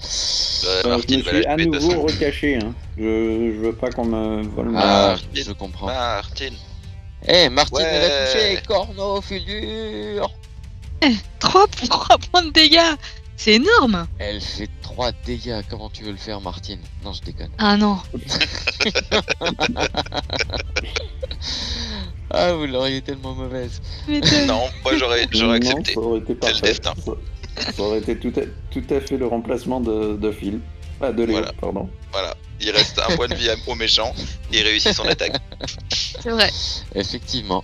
Martine je me va la suis à jouer de nouveau ça. recaché. Hein. Je veux pas qu'on me vole ma... Ah, Martine. je comprends. Martine. Eh, Martine, elle a touché Ouais. Cornofulure. 3 points de dégâts. C'est énorme. Elle fait 3 dégâts. Comment tu veux le faire, Martine? Non, je déconne. Ah non. Ah, vous l'auriez tellement mauvaise. Non, moi j'aurais accepté. Non, ça aurait été C'est le parfait. destin. Ça aurait été tout à fait le remplacement de Phil. Ah, de Léo, Voilà. pardon. Voilà. Il reste un point de vie au méchant et il réussit son attaque. C'est vrai. Effectivement.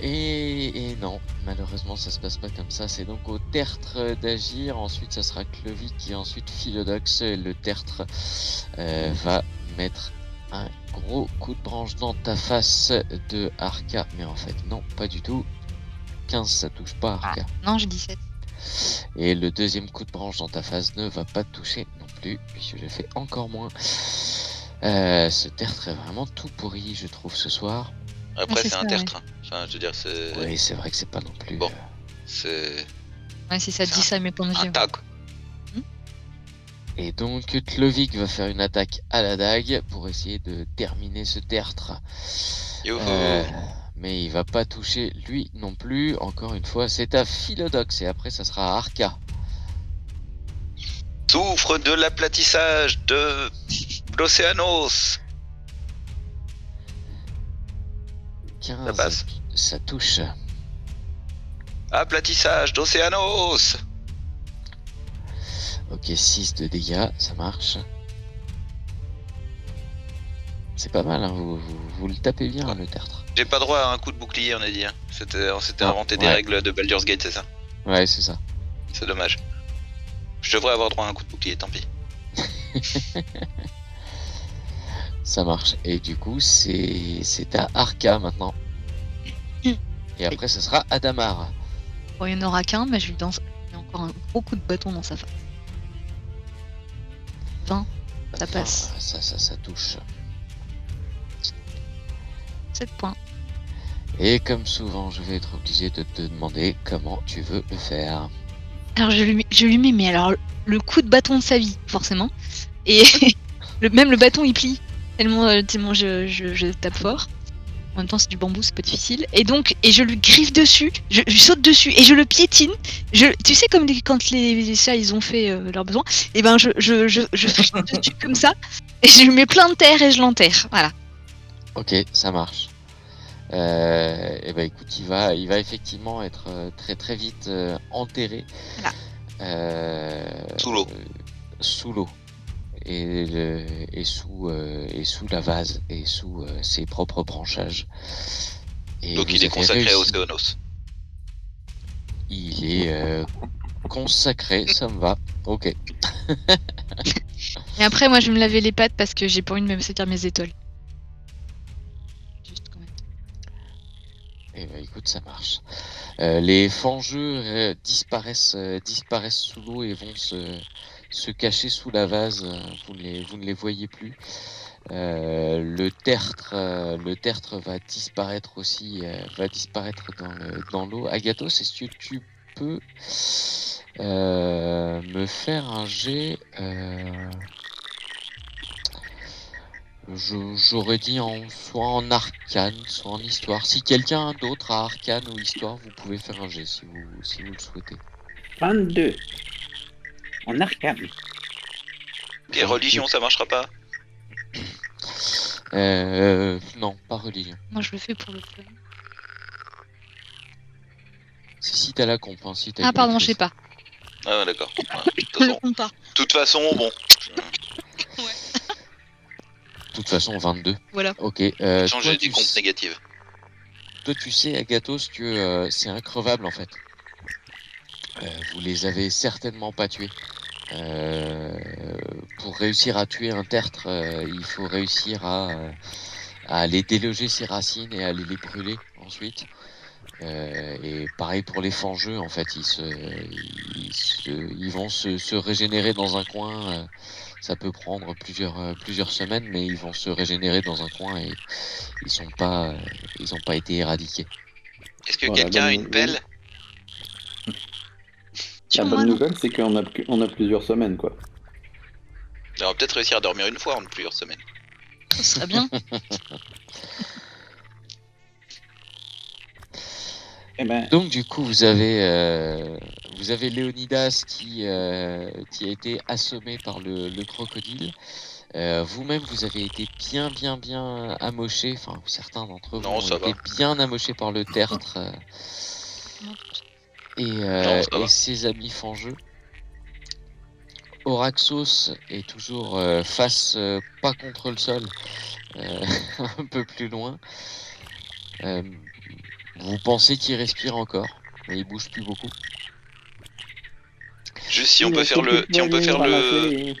Et non, malheureusement ça se passe pas comme ça. C'est donc au tertre d'agir. Ensuite ça sera Clovic et ensuite Philodox. Le tertre va mettre un gros coup de branche dans ta face de Arca. Mais en fait non, pas du tout. 15 ça touche pas Arca. Non, j'ai 17. Et le deuxième coup de branche dans ta face ne va pas te toucher non plus, puisque j'ai fait encore moins. Ce tertre est vraiment tout pourri, je trouve, ce soir. Après, c'est c'est ça, un ouais. tertre. Enfin, je veux dire, c'est. Oui, c'est vrai que c'est pas non plus. Bon. C'est Ouais, si ça te dit ça, mes points de vie. un tas, quoi. Et donc, Clovic va faire une attaque à la dague pour essayer de terminer ce tertre. Youhou. Mais il va pas toucher lui non plus. Encore une fois, c'est à Philodox et après, ça sera à Arca. Souffre de l'aplatissage de l'Océanos. 15, Ça passe. ça touche. Aplatissage d'Océanos. Ok, 6 de dégâts, ça marche. C'est pas mal, hein, vous le tapez bien, le tertre. J'ai pas droit à un coup de bouclier, on a dit. Hein. On s'était Ah, inventé des ouais. règles de Baldur's Gate, c'est ça? Ouais, c'est ça. C'est dommage. Je devrais avoir droit à un coup de bouclier, tant pis. Ça marche. Et du coup, c'est à Arca maintenant. Et après, ça sera Adamar. Bon, il n'y en aura qu'un, mais je lui lance encore un gros coup de bâton dans sa face. 20, ça passe. Ah, ça touche. 7 points. Et comme souvent, je vais être obligé de te demander comment tu veux le faire. Alors je lui mets, mais alors le coup de bâton de sa vie, forcément. Et même le bâton il plie. Tellement je tape fort. En même temps c'est du bambou, c'est pas difficile. Et je lui griffe dessus, je saute dessus et je le piétine. Tu sais comme quand les chats ils ont fait leurs besoins, et ben je fiche dessus comme ça. Et je lui mets plein de terre et je l'enterre. Voilà. Ok, ça marche. Et ben écoute, il va effectivement être très vite enterré. Sous l'eau. Sous l'eau. Et sous la vase et sous ses propres branchages. Et Donc vous il est avez consacré à réussi. Océanos. Il est consacré, ça me va. Ok. Et après moi je vais me laver les pattes parce que j'ai pas envie de me sortir mes étoiles. Juste quand même. Et ben écoute, ça marche. Les fangeux disparaissent sous l'eau et vont se cacher sous la vase. Vous ne les voyez plus. Le tertre va disparaître aussi, dans l'eau. Agathos, est-ce que tu peux me faire un jet? J'aurais dit soit en arcane, soit en histoire. Si quelqu'un d'autre a arcane ou histoire, vous pouvez faire un jet si vous le souhaitez. 22. En arcane. Et religion, ça marchera pas? Non, pas religion. Moi, je le fais pour le fun. Si t'as la comp, hein, si t'as Ah, une pardon, je maîtrise. sais pas. Ah, d'accord. Je le compte pas. Toute façon, bon. De toute façon, 22. Voilà. Ok. Changer des comptes négatives. Toi, tu sais, Agathos, que c'est increvable en fait. Vous les avez certainement pas tués. Pour réussir à tuer un tertre, il faut réussir à aller déloger ses racines et aller les brûler ensuite. Et pareil pour les fangeux, en fait, ils vont se régénérer dans un coin. Ça peut prendre plusieurs semaines, mais ils vont se régénérer dans un coin et ils ont pas été éradiqués. Est-ce que Voilà, quelqu'un a bonne une pelle? La Sur moi, bonne non. nouvelle, c'est on a plusieurs semaines, quoi. On va peut-être réussir à dormir une fois en plusieurs semaines. Ce serait bien. Eh ben, Donc du coup, vous avez Léonidas qui a été assommé par le crocodile. Vous-même, vous avez été bien amoché. Enfin, certains d'entre vous Non, ont ça été va. bien amochés par le tertre Non, ça et va. ses amis fangeux. Oraxos est toujours face, pas contre le sol, un peu plus loin. Vous pensez qu'il respire encore, mais il bouge plus beaucoup. Juste si on il peut a faire quelques poignées, ramasser les-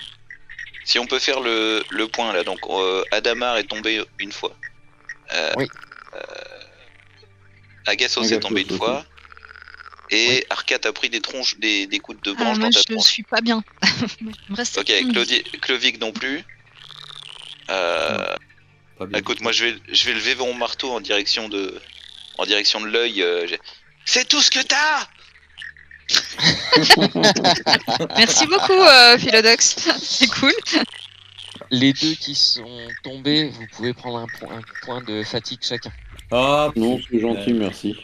si on peut faire le point là. Donc Adamar est tombé une fois. Oui. Agassos est tombé une aussi. fois. Et Oui. Arcat a pris des tronches, des coups de Ah, branche moi, dans ta je tronche. suis pas bien. Il me reste Ok, 7 points de vie. Clovic non plus. Pas bien. Écoute, moi je vais lever mon marteau en direction de l'œil. C'est tout ce que t'as. Merci beaucoup, Philodox. C'est cool. Les deux qui sont tombés, vous pouvez prendre un point de fatigue chacun. Ah, Non, putain. c'est gentil, merci.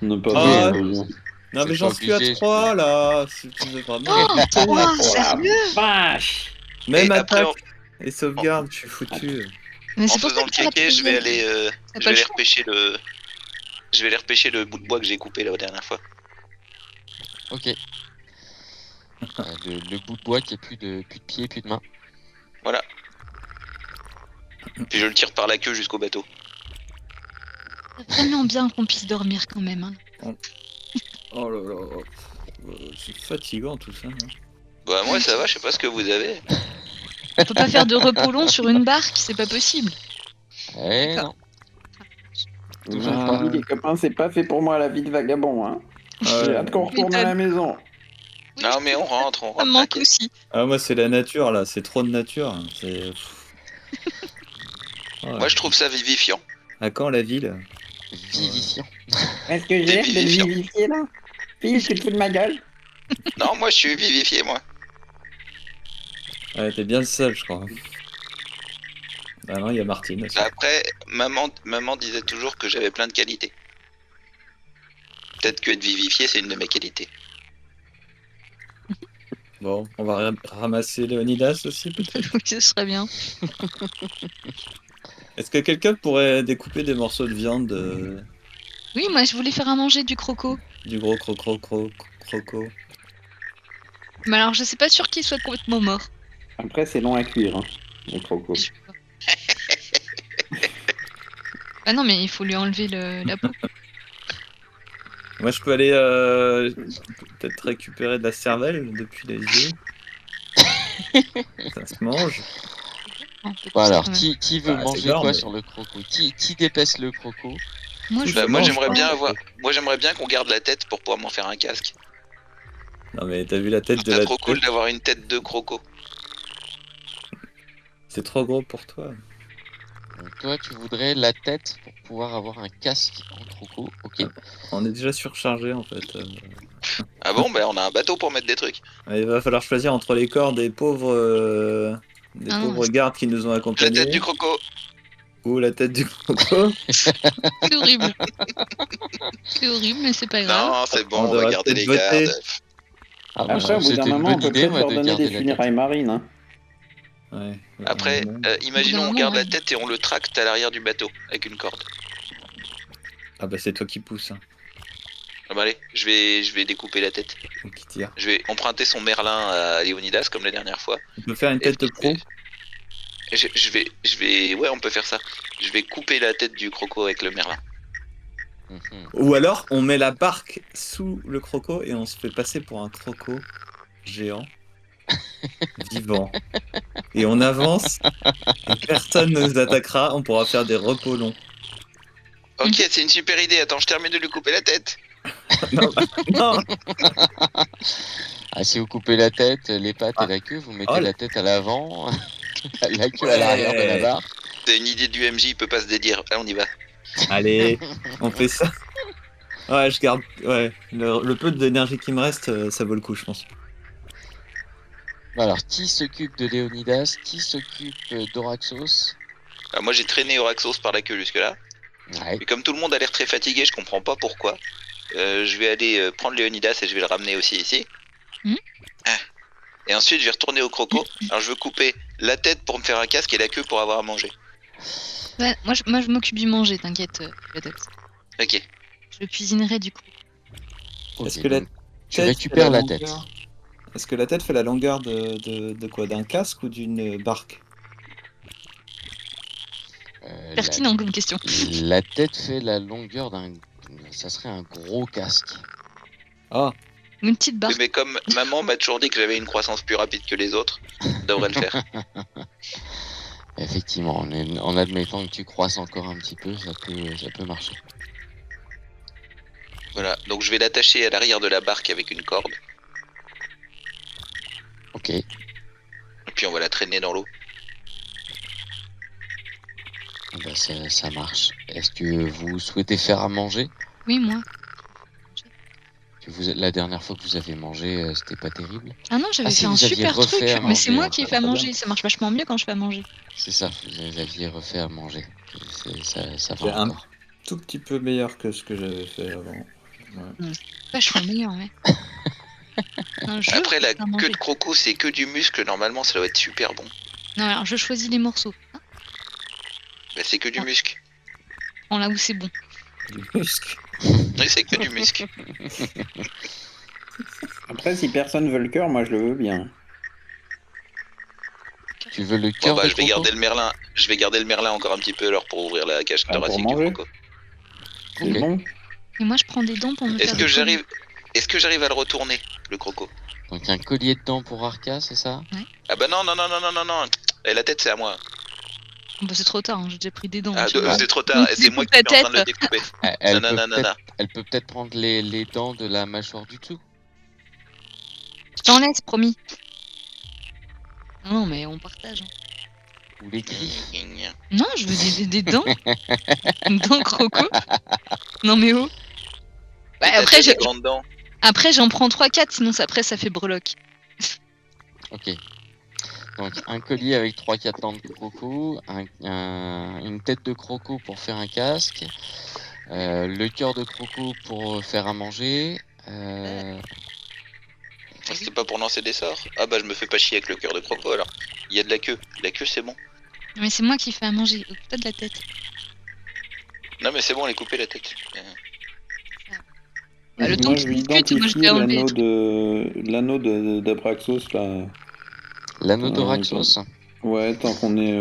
On n'a pas Ah, besoin. Non, mais C'est j'en pas suis à obligé, 3 là. Si tu veux vraiment. Oh, 3, Oh la sérieux? vache! Même Et après, attaque et sauvegarde, je suis foutu. Mais en c'est pour ça faisant le que tu rates kéké, tes je vais jets. aller T'as pas le choix. je vais aller repêcher le bout de bois que j'ai coupé la dernière fois. Ok. Le bout de bois qui a plus de pied, plus de main. Voilà. Puis je le tire par la queue jusqu'au bateau. C'est vraiment bien qu'on puisse dormir quand même. Hein. Oh là là. C'est fatigant tout ça. Hein. Bah moi ça va, je sais pas ce que vous avez. On peut pas faire de repos long sur une barque, c'est pas possible. Eh D'accord. non. Toujours pas. Ah, les copains, c'est pas fait pour moi la vie de vagabond, hein. J'ai hâte qu'on retourne à la maison. Oui, Non mais on rentre, ça me manque t'inquiète. aussi. Ah, moi, c'est la nature là. C'est trop de nature. C'est. Ouais. Moi je trouve ça vivifiant. À quand la ville? Vivifiant. Est-ce que j'ai T'es l'air d'être vivifiant. vivifié là? Phil, tu te fous de ma gueule? Non, moi je suis vivifié moi. Ouais, t'es bien le seul, je crois. Ah non, il y a Martine aussi. Après, maman disait toujours que j'avais plein de qualités. Peut-être que être vivifié c'est une de mes qualités. Bon, on va ramasser Léonidas aussi, peut-être. Oui, ce serait bien. Est-ce que quelqu'un pourrait découper des morceaux de viande Oui, moi je voulais faire à manger du croco. du gros croco? Mais alors je sais pas sûr qu'il soit complètement mort. Après, c'est long à cuire, hein, les crocos. Je sais pas. Ah non, mais il faut lui enlever la peau. Moi, je peux aller peut-être récupérer de la cervelle depuis les yeux. Ça se mange. Non, peut-être Bon, ça, alors, quand même. qui veut Bah, c'est manger énorme. quoi sur le croco? Qui dépaisse le croco? Moi, je Bah, Moi mange j'aimerais pas. bien qu'on garde la tête pour pouvoir m'en faire un casque. Non, mais t'as vu la tête de C'est la trop cool tête? d'avoir une tête de croco. C'est trop gros pour toi. Donc toi, tu voudrais la tête pour pouvoir avoir un casque en croco, ok. On est déjà surchargé en fait. Ah bon, ben on a un bateau pour mettre des trucs. Il va falloir choisir entre les corps des pauvres, Ah non, pauvres gardes qui nous ont La accompagnés tête du croco. ou la tête du croco. c'est horrible. C'est horrible, mais c'est pas grave. Non, c'est bon, On on va devrait garder peut-être les voter. gardes. Ah, moi, je Après, au trouve bout que d'un c'était une moment, on bonne peut idée, peut-être moi, leur de donner garder des la tête. funérailles marines, hein. Ouais. Après, imaginons on moment, garde la ouais. tête et on le tracte à l'arrière du bateau avec une corde. Ah bah c'est toi qui pousse, hein, Ah bah allez, je vais découper la tête. ou qui tire. Je vais emprunter son merlin à Léonidas comme la dernière fois. On peut faire une Et tête de pro. ouais, on peut faire ça. Je vais couper la tête du croco avec le merlin. Mhm. Ou alors on met la barque sous le croco et on se fait passer pour un croco géant, vivant. Et on avance et personne ne nous attaquera, on pourra faire des repos longs. Ok, c'est une super idée. Attends, je termine de lui couper la tête. Non, non. Ah, si vous coupez la tête, les pattes Ah. et la queue, vous mettez Oh, la tête à l'avant, la queue à l'arrière de la ouais. barre. C'est une idée du MJ, il peut pas se dédire. Allez, on y va. Allez, on fait ça. Ouais, je garde. Ouais, le peu d'énergie qui me reste, ça vaut le coup, je pense. Alors, qui s'occupe de Léonidas? Qui s'occupe d'Oraxos? Ah, moi, j'ai traîné Oraxos par la queue jusque-là. Ouais. Et comme tout le monde a l'air très fatigué, je comprends pas pourquoi. Je vais aller prendre Léonidas et je vais le ramener aussi ici. Mhm. Ah. Et ensuite, je vais retourner au croco. Alors, je veux couper la tête pour me faire un casque et la queue pour avoir à manger. Ouais, moi, je m'occupe du manger, t'inquiète, Vedox. Ok. Je le cuisinerai du coup. Ok, Est-ce que la donc tu tête récupères fait la longueur- tête. Est-ce que la tête fait la longueur de quoi? D'un casque ou d'une barque? Pertinent comme question. La tête fait la longueur d'un... Ça serait un gros casque. Ah, Une petite barre. Oui, mais comme maman m'a toujours dit que j'avais une croissance plus rapide que les autres, ça devrait le faire. Effectivement, en admettant que tu croisses encore un petit peu, ça peut marcher. Voilà. Donc, je vais l'attacher à l'arrière de la barque avec une corde. Ok. Et puis, on va la traîner dans l'eau. Bah, ça marche. Est-ce que vous souhaitez faire à manger? Oui, moi. La dernière fois que vous avez mangé, c'était pas terrible. Ah non, j'avais Ah, si, fait un vous aviez super refait truc. à Mais c'est manger, moi hein. qui ai fait à Très manger. bien. Ça marche vachement mieux quand je fais à manger. C'est ça, vous aviez refait à manger. Ça J'ai va un- encore. tout petit peu meilleur que ce que j'avais fait avant. Ouais. Vachement meilleur, ouais. Non, je Après, la fais à manger. queue de croco, c'est que du muscle. Normalement, ça doit être super bon. Non, alors je choisis les morceaux. Hein, Bah, c'est que du Ah. muscle. en là où c'est bon. Du muscle. Oui, c'est que du muscle. Après, si personne veut le cœur, moi je le veux bien. Tu veux le Bon, cœur bah, de je vais croco? garder le merlin. Je vais garder le merlin encore un petit peu alors pour ouvrir la cage Ah, pour thoracique du manger. croco. C'est Ok. bon. Et moi, je prends des dents pour me Est-ce faire que des j'arrive à le retourner, le croco? Donc un collier de dents pour Arca, c'est ça? Ah bah non, non, non, non, non, non, non. Et la tête, c'est à moi. Oh, bah, c'est trop tard, hein, j'ai déjà pris des dents. Ah, tu vois. c'est trop tard. Et c'est moi qui Découpe suis la en train de le tête. découper. Elle Non, non, non, non. peut peut-être prendre les dents de la mâchoire du dessous. Je t'en laisse, promis. Non, mais on partage. Hein. Ou les griffes. Non, je veux des dents. Une dent croco. Non, mais oh. Bah, Et t'as après, déjà des grandes dents. après, j'en prends 3-4, sinon après, ça fait breloque. Ok. Donc un collier avec 3-4 dents de croco, une tête de croco pour faire un casque, le cœur de croco pour faire à manger. C'était pas pour lancer des sorts? Ah bah je me fais pas chier avec le cœur de croco alors. Il y a de la queue. La queue c'est bon. Mais c'est moi qui fais à manger, pas de la tête. Non mais c'est bon, elle est coupée la tête. Bah, le temps Moi qu'il je vais discute, moi, je identifier vais enlever les l'anneau d'Abraxos là. L'anneau d'Oraxos. Ouais, tant qu'on est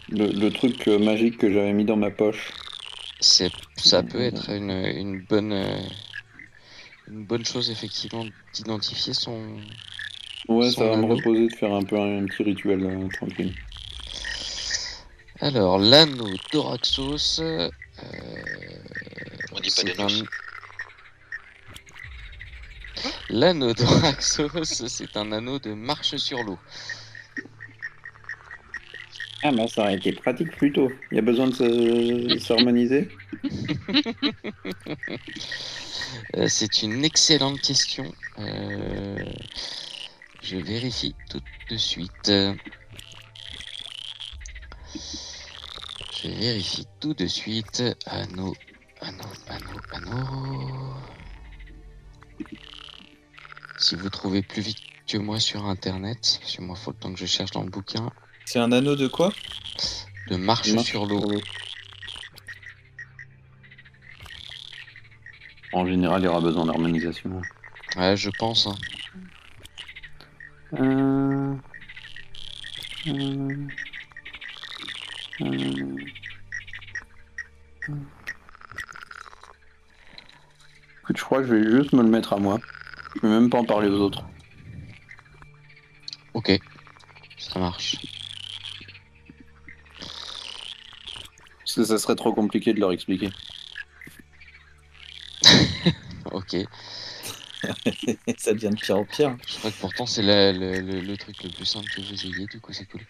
le truc magique que j'avais mis dans ma poche. Ça peut être une bonne chose effectivement d'identifier son... Ouais, Son ça va me anneau. reposer de faire un petit rituel tranquille. Alors l'anneau d'Oraxos. On dit pas c'est d'anus. L'anneau d'Oraxos, c'est un anneau de marche sur l'eau. Ah bah ça aurait été pratique plus tôt. Il y a besoin de s'harmoniser. C'est une excellente question. Je vérifie tout de suite. Je vérifie tout de suite. Anneau. Si vous trouvez plus vite Dites-moi sur internet, parce que moi, faut le temps que je cherche dans le bouquin, C'est un anneau de quoi? de marche sur l'eau. En général, il y aura besoin d'harmonisation. Ouais, je pense. Hein. Euh, Écoute, je crois que je vais juste me le mettre à moi. Je vais même pas en parler aux autres. Ok, ça marche. Parce que ça serait trop compliqué de leur expliquer. Ok. Ça devient de pire en pire. Je crois que pourtant c'est le truc le plus simple que vous ayez, du coup c'est cool.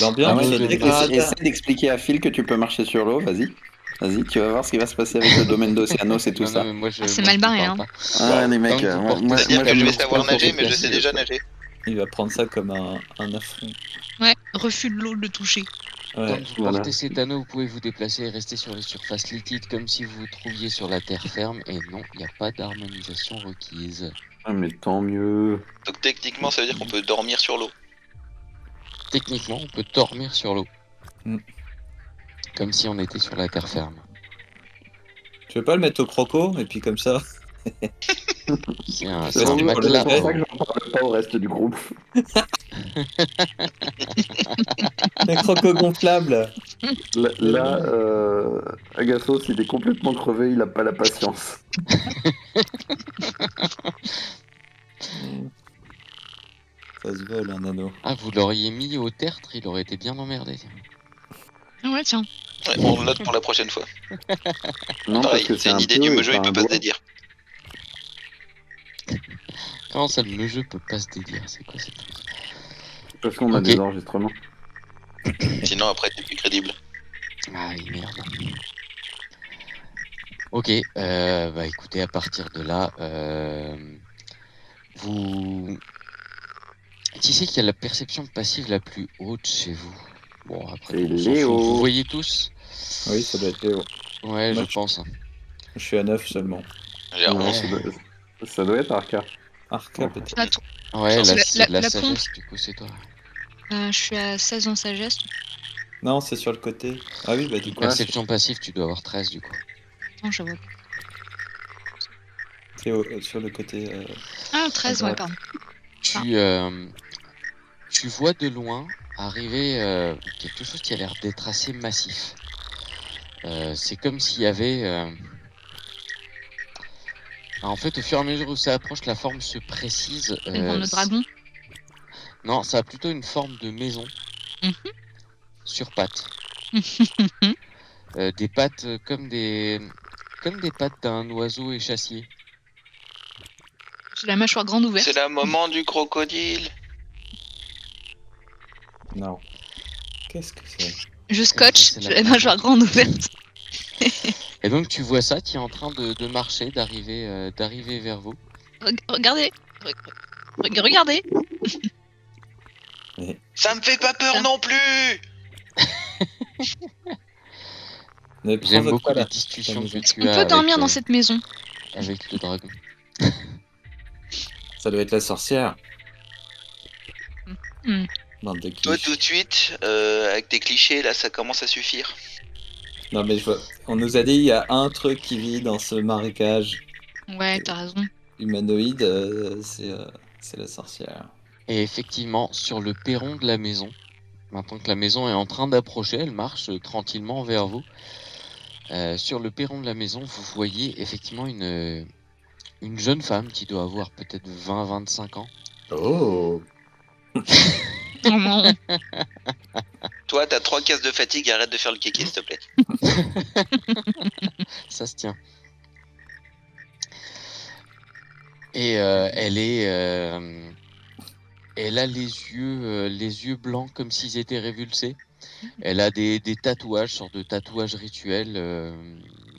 L'ambiance ouais, se de dégrade. Essaie d'expliquer à Phil que tu peux marcher sur l'eau, vas-y. Vas-y, tu vas voir ce qui va se passer avec le domaine d'Océanos et tout Non, ça. mais moi c'est moi, mal je vous barré, parle hein. pas. Ah, les mecs, Tant que vous moi, portez- moi, C'est-à-dire moi, que je me vais le savoir prends pour nager, mais je déplacer, sais déjà nager. Il va prendre ça comme un affront. Ouais, refus de l'eau de le toucher. Tant Ouais. que vous Voilà. portez cet anneau, vous pouvez vous déplacer et rester sur les surfaces liquides comme si vous vous trouviez sur la terre ferme. Et non, il n'y a pas d'harmonisation requise. Ah, mais tant mieux. Donc techniquement, ça veut dire qu'on peut dormir sur l'eau. Techniquement, on peut dormir sur l'eau. Mm. Comme si on était sur la terre ferme. Tu veux pas le mettre au croco et puis comme ça. C'est un, C'est c'est un pour le matelas. fait. C'est pour ça que j'en parle pas au reste du groupe. Un croco gonflable. Là, Agathos, il est complètement crevé, il a pas la patience. Ça se vole un anneau. Ah, vous l'auriez mis au tertre, il aurait été bien emmerdé. Ah ouais, tiens. Ouais, on le note pour la prochaine fois. Non, Pareil, parce que c'est c'est une un idée peu du et jeu, pas il peut un pas se doigt. dédire. Comment ça, le jeu peut pas se dédire? C'est quoi ce truc? Parce qu'on a Ok. des enregistrements. Sinon, après, t'es plus crédible. Ah oui, merde. Ok, bah écoutez, à partir de là, vous... Qui c'est qui a la perception passive la plus haute chez vous? Bon, après, C'est on s'en fout. Léo. Vous voyez tous? Oui, ça doit être Léo. Ouais, Moi, je pense. Je suis à 9 seulement. J'ai Non, 11. ça doit être Arca. Arca Ouais. peut-être. Attends, Ouais, C'est là, la- c'est de la la sagesse, du coup, c'est toi. je suis à 16 en sagesse. Non, c'est sur le côté. Ah oui, bah du coup, Perception passive, tu dois avoir 13, du coup. Non, je vois. c'est sur le côté. Ah, 13, ouais, pardon. Tu vois de loin arriver quelque chose qui a l'air d'être assez massif. C'est comme s'il y avait... En fait, au fur et à mesure où ça approche, la forme se précise. Une forme de dragon. Non, ça a plutôt une forme de maison. Mhm. Sur pattes. Des pattes comme des pattes d'un oiseau échassier. J'ai la mâchoire grande ouverte. C'est le moment du crocodile. Non. Qu'est-ce que c'est? Je scotch, c'est j'ai la la blague. mâchoire grande ouverte. Et donc tu vois ça qui est en train de marcher, d'arriver vers vous. Regardez. Regardez. Mais, Ça me fait pas peur Tiens. non plus. mais prends J'aime votre beaucoup les palette. discussions que Est-ce tu qu'on as peut dormir avec, dans cette maison? avec le dragon. Ça doit être la sorcière. Hmm. Bande de Toi, quiches. tout de suite, avec tes clichés, là, ça commence à suffire. Non mais on nous a dit il y a un truc qui vit dans ce marécage Ouais, t'as raison. humanoïde, c'est la sorcière. Et effectivement, sur le perron de la maison, maintenant que la maison est en train d'approcher, elle marche tranquillement vers vous. Sur le perron de la maison, vous voyez effectivement une jeune femme qui doit avoir peut-être 20-25 ans. Oh. Oh non. Toi, t'as 3 cases de fatigue, arrête de faire le kéké, s'il te plaît. Ça se tient. Et elle a les yeux blancs comme s'ils étaient révulsés. Elle a des tatouages, sortes de tatouages rituels.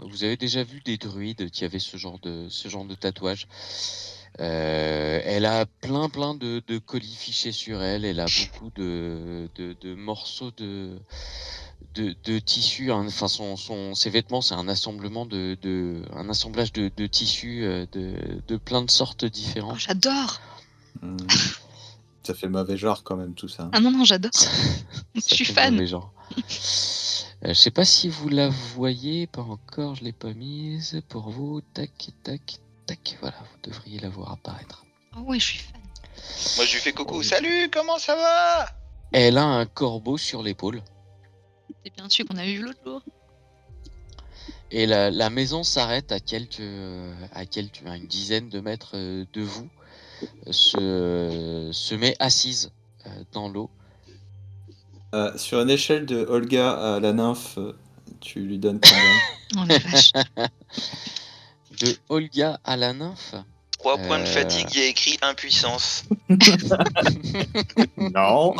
Vous avez déjà vu des druides qui avaient ce genre de tatouage. Elle a plein de colis fichés sur elle. Elle a beaucoup de morceaux de tissus. Hein. Enfin, ses vêtements, c'est un assemblement un assemblage de tissus de plein de sortes Oh, différentes. j'adore. Hmm. Ça fait mauvais genre quand même tout ça. Ah non, non, j'adore. Ça Je suis fait fan. mauvais genre. Je sais pas si vous la voyez, pas encore, je l'ai pas mise. Pour vous, tac, tac, tac. Voilà, vous devriez la voir apparaître. Oh oui, je suis fan. Moi, je lui fais coucou. Oui. Salut, comment ça va? Elle a un corbeau sur l'épaule. C'est bien celui qu'on a vu l'autre jour. Et la maison s'arrête à à une dizaine de mètres de vous, se met assise dans l'eau. Sur une échelle de Olga à la nymphe, tu lui donnes combien? Oh la vache. De Olga à la nymphe. 3 points de fatigue, il y a écrit impuissance. Non.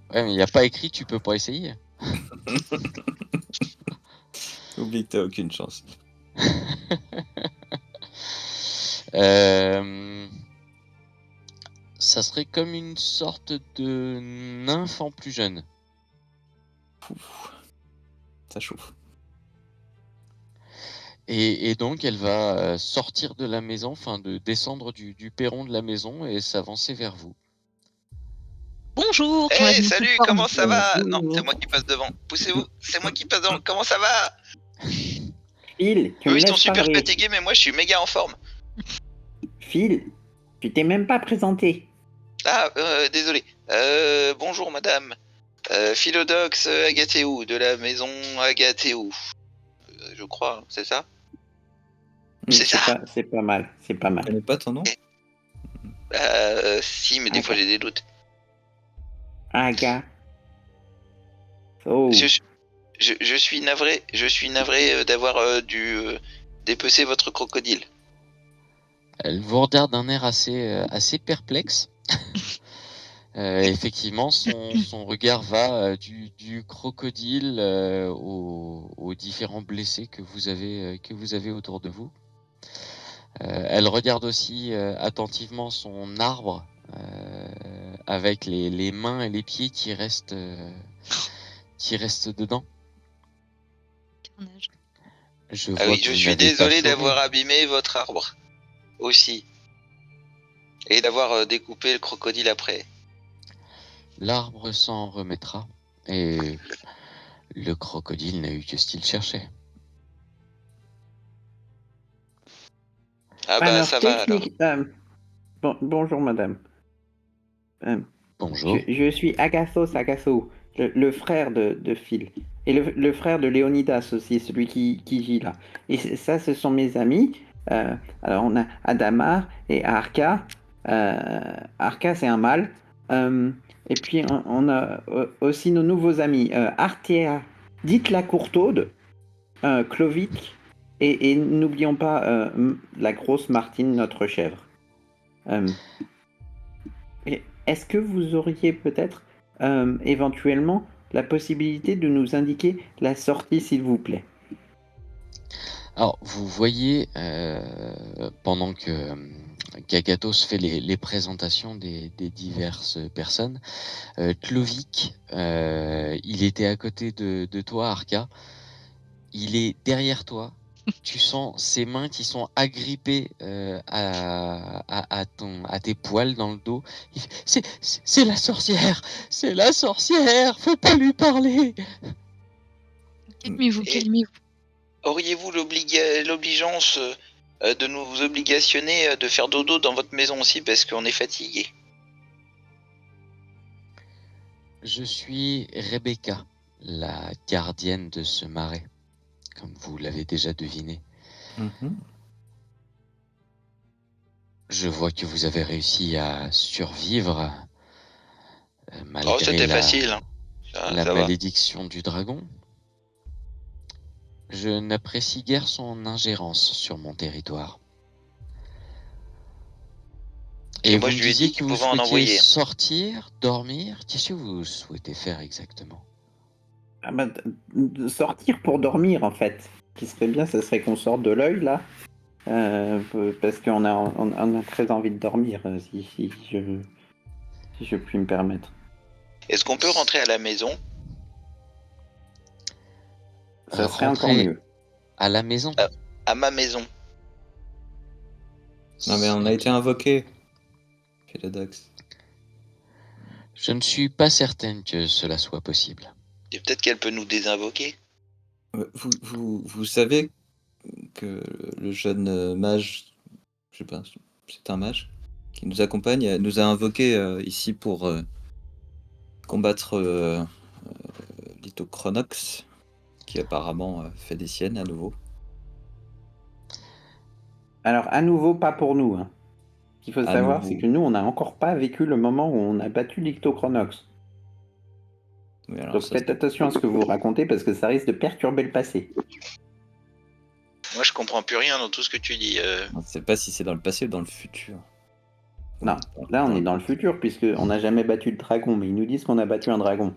Ouais, mais il n'y a pas écrit, tu peux pas essayer. Oublie que t'as aucune chance. Ça serait comme une sorte de nymphe en plus jeune. Ça chauffe. Et donc elle va sortir de la maison, enfin de descendre du perron de la maison et s'avancer vers vous. Bonjour. Hey, ton ami salut, conforme. comment ça va? Non, c'est moi qui passe devant. Poussez-vous, c'est moi qui passe devant. Comment ça va? Phil, tu Eux, me ils sont laisses super parler. fatigués, mais moi, je suis méga en forme. Phil, tu t'es même pas présenté. Ah, désolé. Bonjour, madame. Philodox Agathéou, de la maison Agathéou. Je crois, c'est ça? C'est ça. C'est pas mal, c'est pas Tu mal. connais pas ton nom? Si, mais des fois, j'ai des doutes. Aga. Oh. Je suis navré d'avoir dû dépecer votre crocodile. Elle vous regarde d'un air assez perplexe. Effectivement, son regard va du crocodile aux différents blessés que vous avez autour de vous. Elle regarde aussi attentivement son arbre avec les mains et les pieds qui restent dedans. Carnage. Je Ah vois oui, que je vous suis n'avez pas désolé chômé. d'avoir abîmé votre arbre. Aussi. Et d'avoir découpé le crocodile après. L'arbre s'en remettra et le crocodile n'a eu que ce qu'il cherchait. Ah bah, ça va alors. Bonjour madame. Bonjour. Je suis Agathos Agasso, le frère de Phil. Et le frère de Léonidas aussi, celui qui gît là. Et ça, ce sont mes amis. Alors, on a Adamar et Arca. Arca, c'est un mâle. Et puis, on a aussi nos nouveaux amis. Artea, dites la courtaude. Clovic. Et n'oublions pas la grosse Martine, notre chèvre. Est-ce que vous auriez peut-être éventuellement la possibilité de nous indiquer la sortie, s'il vous plaît? Alors, vous voyez, pendant qu'Agathos fait les présentations des diverses personnes, Clovic, il était à côté de toi, Arca. Il est derrière toi. Tu sens ses mains qui sont agrippées à tes poils dans le dos. Il fait, c'est la sorcière! C'est la sorcière! Faut pas lui parler! Calmez-vous, Et- calmez-vous. Auriez-vous l'obligeance de nous obligationner de faire dodo dans votre maison aussi parce qu'on est fatigué? Je suis Rebecca, la gardienne de ce marais, comme vous l'avez déjà deviné. Je vois que vous avez réussi à survivre Oh, malgré c'était facile. Hein. la Ça va. malédiction du dragon. Je n'apprécie guère son ingérence sur mon territoire. Et moi, vous je me lui ai disiez dit que qu'il vous pouvait en souhaitiez envoyer. sortir, dormir. Qu'est-ce que vous souhaitez faire exactement? Ah bah, sortir pour dormir, en fait. Ce qui serait bien, ce serait qu'on sorte de l'œil, là. Parce qu'on a très envie de dormir, si je puis me permettre. Est-ce qu'on peut rentrer à la maison? Ça serait encore Rentrer mieux. à la maison. À ma maison. Non mais on a été invoqué. Philodox. Je ne suis pas certaine que cela soit possible. Et peut-être qu'elle peut nous désinvoquer. Vous savez que le jeune mage, je sais pas, c'est un mage qui nous accompagne, nous a invoqué ici pour combattre Lithochronox, qui apparemment fait des siennes à nouveau. Alors, à nouveau, pas pour nous. Hein. Ce qu'il faut À savoir, nouveau. c'est que nous, on n'a encore pas vécu le moment où on a battu l'Ictochronox. Oui, alors Donc ça, faites attention à ce que vous racontez parce que ça risque de perturber le passé. Moi, je comprends plus rien dans tout ce que tu dis. on ne sait pas si c'est dans le passé ou dans le futur. Non, là on est dans le futur puisqu'on n'a jamais battu le dragon, mais ils nous disent qu'on a battu un dragon.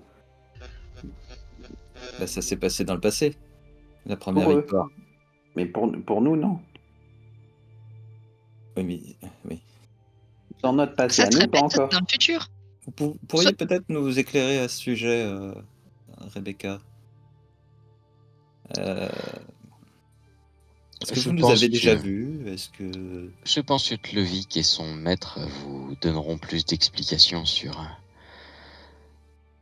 Bah, ça s'est passé dans le passé, la première Pour eux. victoire. Mais pour nous, non. Oui, mais oui. Dans notre passé Ça à se nous, pas répète encore. dans le futur. Vous pourriez peut-être nous éclairer à ce sujet, Rebecca. Est-ce que Je vous nous pense avez déjà que- vus? Est-ce que... Je pense que Tlevic et son maître vous donneront plus d'explications sur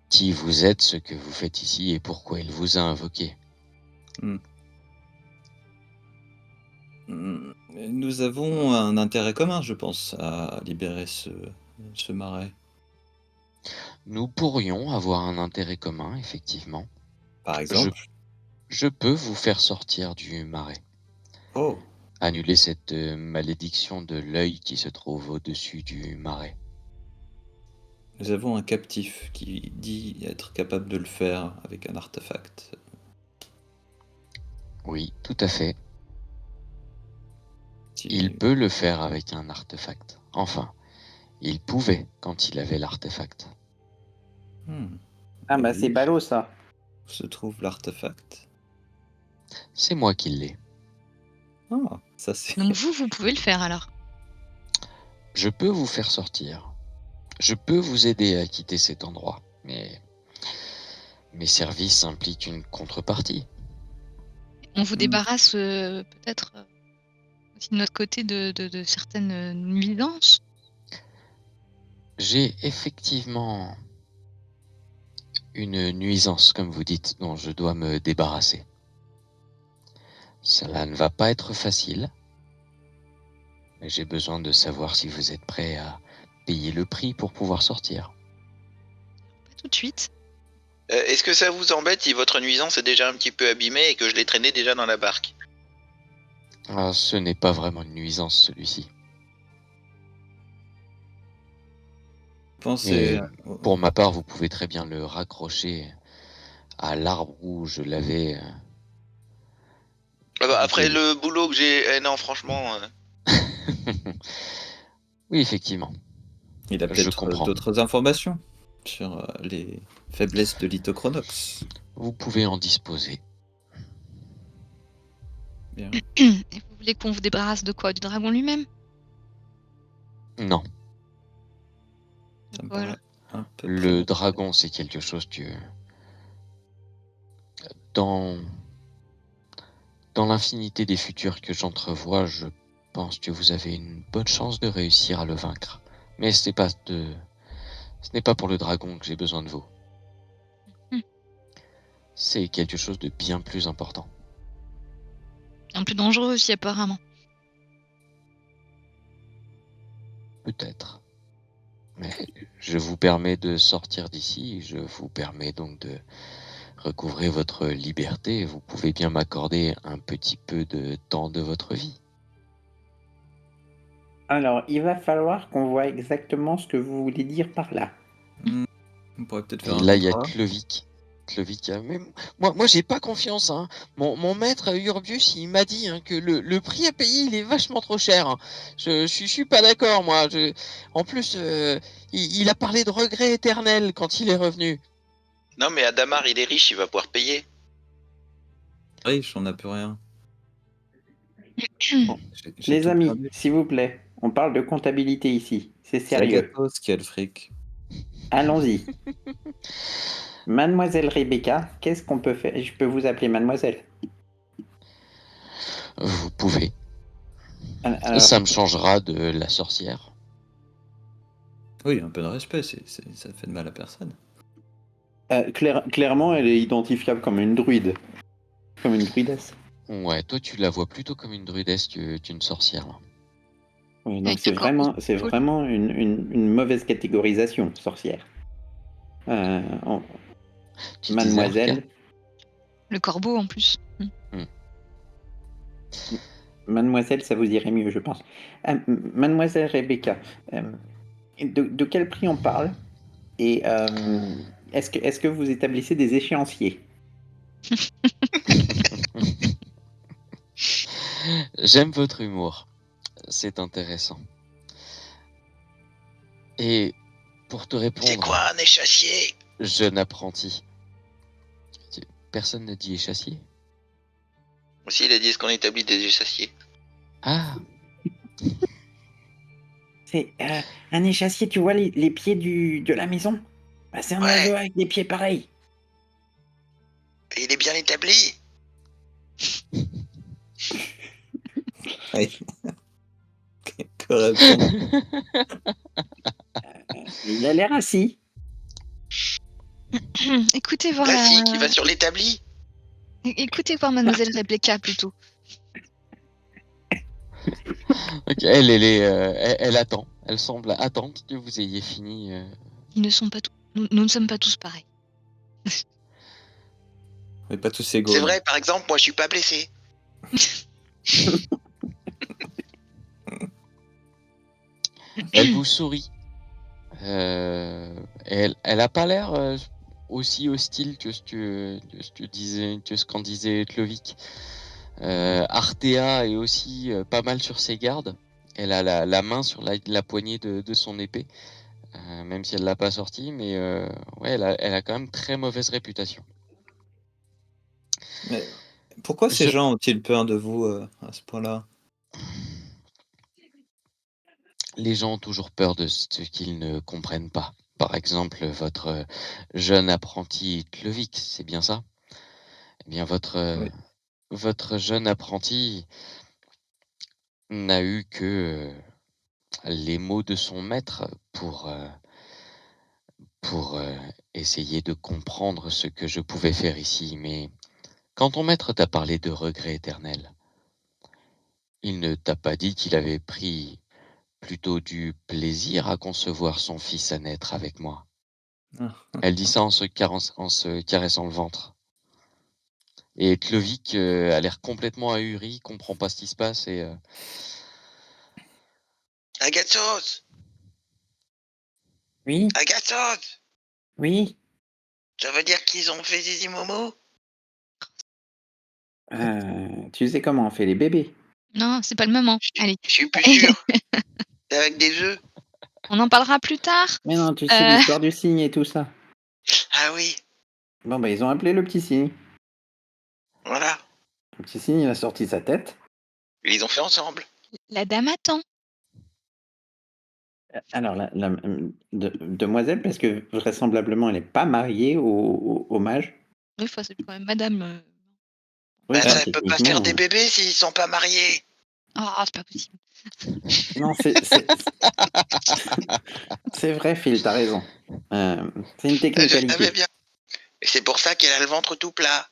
qui vous êtes, ce que vous faites ici et pourquoi il vous a invoqué. Nous avons un intérêt commun, je pense, à libérer ce marais. Nous pourrions avoir un intérêt commun, effectivement. Par exemple. Je peux vous faire sortir du marais. Oh, Annuler cette malédiction de l'œil qui se trouve au-dessus du marais. nous avons un captif qui dit être capable de le faire avec un artefact. Oui, tout à fait. Si- Il peut le faire avec un artefact. Enfin, il pouvait quand il avait l'artefact. Ah bah Et c'est où ballot ça. se trouve l'artefact? C'est moi qui l'ai. Ah, ça c'est... Donc vous pouvez le faire alors. Je peux vous faire sortir. Je peux vous aider à quitter cet endroit, mais mes services impliquent une contrepartie. On vous Hmm. débarrasse peut-être aussi de notre côté de certaines nuisances. J'ai effectivement une nuisance, comme vous dites, dont je dois me débarrasser. Cela ne va pas être facile, mais j'ai besoin de savoir si vous êtes prêt à payer le prix pour pouvoir sortir. Pas tout de suite. Est-ce que ça vous embête si votre nuisance est déjà un petit peu abîmée et que je l'ai traîné déjà dans la barque? Ah, ce n'est pas vraiment une nuisance, celui-ci. Pensez... Pour ma part, vous pouvez très bien le raccrocher à l'arbre où je l'avais... Ah bah, après le boulot que j'ai... non, franchement... Oui, effectivement. Il a Je peut-être comprends. d'autres informations sur les faiblesses de Lithochronox. Vous pouvez en disposer. Bien. Et vous voulez qu'on vous débarrasse de quoi? Du dragon lui-même? Non, Ça me Voilà. paraît un peu le prématuré. dragon, c'est quelque chose que... Dans l'infinité des futurs que j'entrevois, je pense que vous avez une bonne chance de réussir à le vaincre. Mais ce n'est pas pour le dragon que j'ai besoin de vous. Hmm. C'est quelque chose de bien plus important. Un plus dangereux aussi apparemment. Peut-être. Mais je vous permets de sortir d'ici, je vous permets donc de recouvrer votre liberté. Vous pouvez bien m'accorder un petit peu de temps de votre vie. Alors il va falloir qu'on voit exactement ce que vous voulez dire par là. On pourrait peut-être Et faire là, un il y a contrat. Tlevic. Mais moi j'ai pas confiance. Hein. Mon maître Urbius, il m'a dit que le prix à payer, il est vachement trop cher. Hein. Je suis pas d'accord, moi. En plus, il a parlé de regret éternel quand il est revenu. Non, mais Adamar, il est riche, il va pouvoir payer. Riche, on n'a plus rien. Bon. J'ai Les tout amis, perdu. s'il vous plaît, on parle de comptabilité ici. C'est C'est sérieux. Agathos qui a le fric. Allons-y. Mademoiselle Rebecca, qu'est-ce qu'on peut faire? Je peux vous appeler mademoiselle. Vous pouvez. Alors, Ça me changera de la sorcière. Oui, un peu de respect, ça fait de mal à personne. Clairement, elle est identifiable comme une druide. Comme une druidesse. Ouais, toi tu la vois plutôt comme une druidesse qu'une sorcière. Là. Oui, donc Avec le corbeau c'est sur l'épaule. vraiment une mauvaise catégorisation, sorcière. En- Tu disais Arca Mademoiselle, Le corbeau en plus. Mademoiselle, ça vous irait mieux, je pense. Mademoiselle Rebecca, de quel prix on parle? Et est-ce que vous établissez des échéanciers? J'aime votre humour. C'est intéressant. Et pour te C'est répondre, quoi un échassier? jeune apprenti, personne n'a dit échassier? Aussi, il a dit, est-ce qu'on établit des échassiers? Ah, C'est un échassier, tu vois les pieds de la maison? Bah, c'est un Ouais. oiseau avec des pieds pareils. Et il est bien établi? Que répondre? Il a l'air assis. Écoutez voir Classique, il va sur l'établi? Écoutez voir Mademoiselle Rebecca plutôt. ok, elle attend. Elle semble attendre que vous ayez fini. Ils ne sont pas tous. Nous ne sommes pas tous pareils. Mais pas tous égaux. C'est vrai, par exemple, moi je suis pas blessé. Elle vous sourit. Elle a pas l'air aussi hostile que ce qu'en disait Clovic. Artea est aussi pas mal sur ses gardes. Elle a la main sur la poignée de son épée, même si elle l'a pas sortie, mais ouais, elle a quand même très mauvaise réputation. Mais pourquoi ces Je- gens ont-ils peur de vous à ce point-là? Les gens ont toujours peur de ce qu'ils ne comprennent pas. Par exemple, votre jeune apprenti Clovic, c'est bien ça? Eh bien, Oui. votre jeune apprenti n'a eu que les mots de son maître pour essayer de comprendre ce que je pouvais faire ici. Mais quand ton maître t'a parlé de regret éternel, il ne t'a pas dit qu'il avait pris plutôt du plaisir à concevoir son fils à naître avec moi. Ah. Elle dit ça en se caressant le ventre. Et Clovic a l'air complètement ahuri, comprend pas ce qui se passe et Agathos! Oui, Agathos! oui. Ça veut dire qu'ils ont fait Zizi Momo? Tu sais comment on fait les bébés? Non, c'est pas le moment. Allez, Je suis plus sûr. C'est avec des œufs? on en parlera plus tard. Mais non, tu sais l'histoire du cygne et tout ça. Ah oui, Bon, bah, ils ont appelé le petit cygne. voilà. Le petit cygne, il a sorti sa tête. Et ils ont fait ensemble. La dame attend. Alors, demoiselle, parce que vraisemblablement, elle n'est pas mariée au mage. Oui, enfin, c'est quand même madame. Oui, Bah, enfin, ça peut pas faire des techniquement, bébés s'ils sont pas mariés. Ah, c'est pas possible. Non, c'est vrai, Phil, t'as raison. C'est une Je savais technicalité. bien. Et c'est pour ça qu'elle a le ventre tout plat.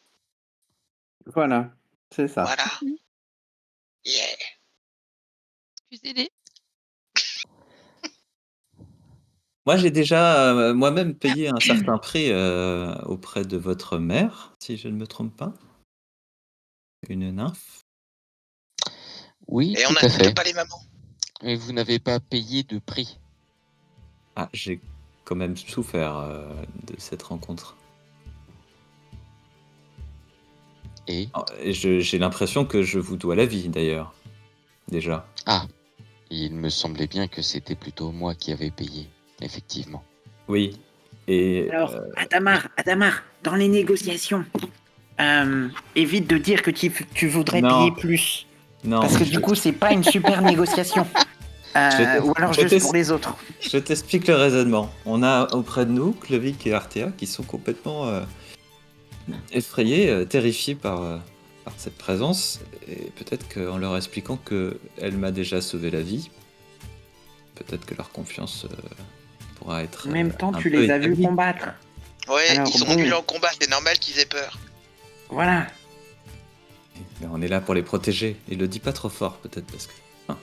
Voilà, c'est ça. Voilà. Yeah. Excusez-les. Moi, j'ai déjà moi-même payé un certain prix auprès de votre mère, si je ne me trompe pas. Une nymphe. oui, Et on tout à n'accepte fait. pas les mamans. Et vous n'avez pas payé de prix. Ah, j'ai quand même souffert de cette rencontre. Et Et j'ai l'impression que je vous dois la vie, d'ailleurs. Déjà. il me semblait bien que c'était plutôt moi qui avais payé, effectivement. Oui. Et Alors, Adamar, dans les négociations, évite de dire que tu voudrais Non. payer plus. non, Parce que du coup, c'est pas une super négociation. Ou alors je juste pour les autres. je t'explique le raisonnement. On a auprès de nous Clovic et Artea qui sont complètement effrayés, terrifiés par cette présence. Et peut-être qu'en leur expliquant qu'elle m'a déjà sauvé la vie, peut-être que leur confiance pourra être. En même temps, un tu peu les as vus établi. combattre. Ouais, Alors, ils sont bon. nuls en combat, c'est normal qu'ils aient peur. Voilà. Mais on est là pour les protéger. Et le dis pas trop fort, peut-être, parce que. Hein.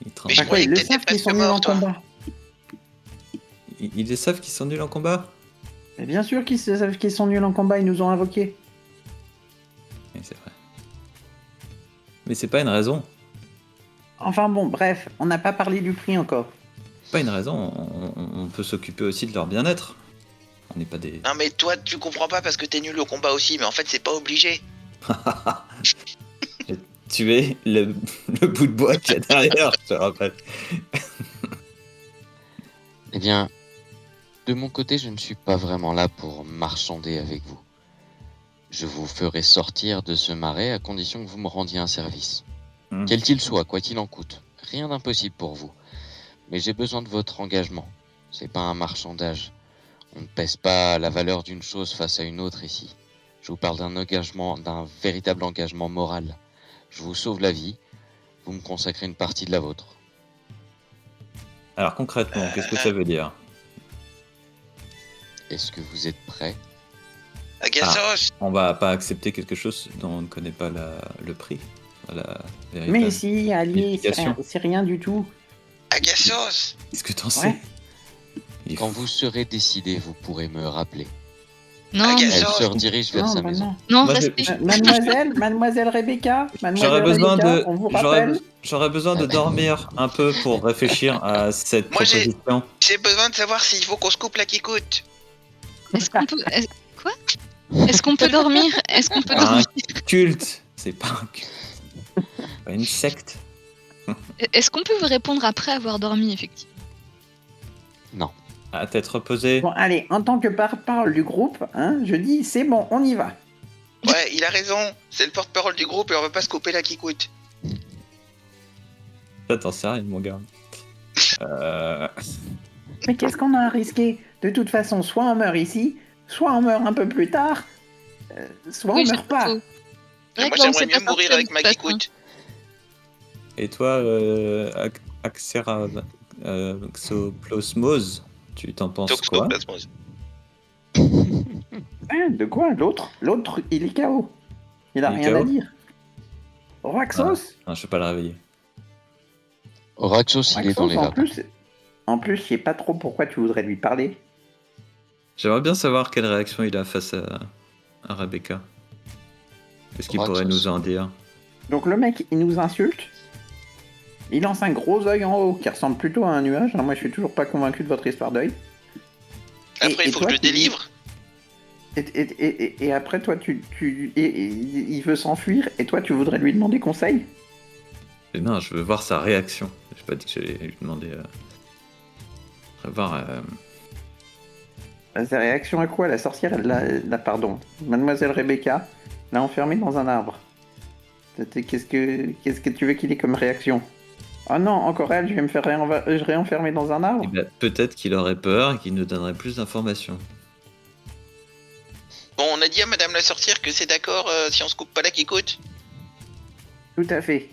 Ils tremblent. Mais je Bah quoi, croyais ils que le t'étais savent qu'ils presque sont nuls en mort, toi. combat. Ils le savent qu'ils sont nuls en combat. Mais bien sûr qu'ils savent qu'ils sont nuls en combat, ils nous ont invoqués. Oui, c'est vrai. Mais c'est pas une raison. Enfin bon, bref, on n'a pas parlé du prix encore. Pas une raison. On peut s'occuper aussi de leur bien-être. On n'est pas des. Non mais toi, tu comprends pas parce que t'es nul au combat aussi, mais en fait, c'est pas obligé. J'ai tué le bout de bois qu'il y a derrière, je te rappelle. Eh bien, de mon côté, je ne suis pas vraiment là pour marchander avec vous. Je vous ferai sortir de ce marais à condition que vous me rendiez un service. Quel qu'il soit, quoi qu'il en coûte. Rien d'impossible pour vous. Mais j'ai besoin de votre engagement. C'est pas un marchandage. On ne pèse pas la valeur d'une chose face à une autre ici. Je vous parle d'un engagement, d'un véritable engagement moral. Je vous sauve la vie. Vous me consacrez une partie de la vôtre. Alors concrètement, qu'est-ce que ça veut dire? Est-ce que vous êtes prêts? Agathos, On va pas accepter quelque chose dont on ne connaît pas le prix. La véritable Mais si, allié, signification. c'est rien du tout. Agathos. Qu'est-ce que t'en sais? Quand vous serez décidé, vous pourrez me rappeler. Non, Ok, Elle ça, se redirige vers Non, sa bah maison. non. non, Moi, respect. Mademoiselle Rebecca, J'aurais besoin de. on vous rappelle. J'aurais besoin de dormir un peu pour réfléchir à cette Moi, j'ai- proposition. J'ai besoin de savoir s'il faut qu'on se coupe la kikoute. Est-ce qu'on peut. Quoi? Est-ce qu'on peut dormir? Est-ce qu'on peut Un dormir? culte, c'est pas un culte. C'est pas une secte. Est-ce qu'on peut vous répondre après avoir dormi, effectivement? À tête reposée. Bon, allez, en tant que parole du groupe, hein, je dis c'est bon, on y va. Ouais, il a raison. C'est le porte-parole du groupe et on va pas se couper la kikoute. Ça, t'en sais rien, mon gars. Mais qu'est-ce qu'on a à risquer? De toute façon, soit on meurt ici, soit on meurt un peu plus tard, soit Oui, on c'est meurt pas. faux. C'est vrai Moi, que là, on j'aimerais sait mieux pas mourir sortir, avec de ma toute façon. kikoute. Et toi, Axera Xoplosmose, tu t'en penses quoi? Toxoplasmose. Hein, de quoi? L'autre, il est KO. Il a Il est rien à KO? dire. Roxos? Non, je vais pas le réveiller. Raxos, il est dans les en vapes. plus, je sais pas trop pourquoi tu voudrais lui parler. J'aimerais bien savoir quelle réaction il a face à Rebecca. Est-ce qu'il pourrait nous en dire? Donc le mec, il nous insulte. Il lance un gros œil en haut qui ressemble plutôt à un nuage. Alors moi, je suis toujours pas convaincu de votre histoire d'œil. Après, il faut que toi, je le délivre. Et après, toi, il veut s'enfuir. Et toi, tu voudrais lui demander conseil? Et non, je veux voir sa réaction. J'ai pas dit que j'allais lui demander. Je veux voir. Sa réaction à quoi? La sorcière, pardon, Mademoiselle Rebecca l'a enfermé dans un arbre. Qu'est-ce que tu veux qu'il ait comme réaction? Oh non, encore elle, je vais me faire réenfermer dans un arbre? Eh ben, peut-être qu'il aurait peur et qu'il nous donnerait plus d'informations. Bon, on a dit à Madame la sorcière que c'est d'accord si on se coupe pas la kikoute. Tout à fait.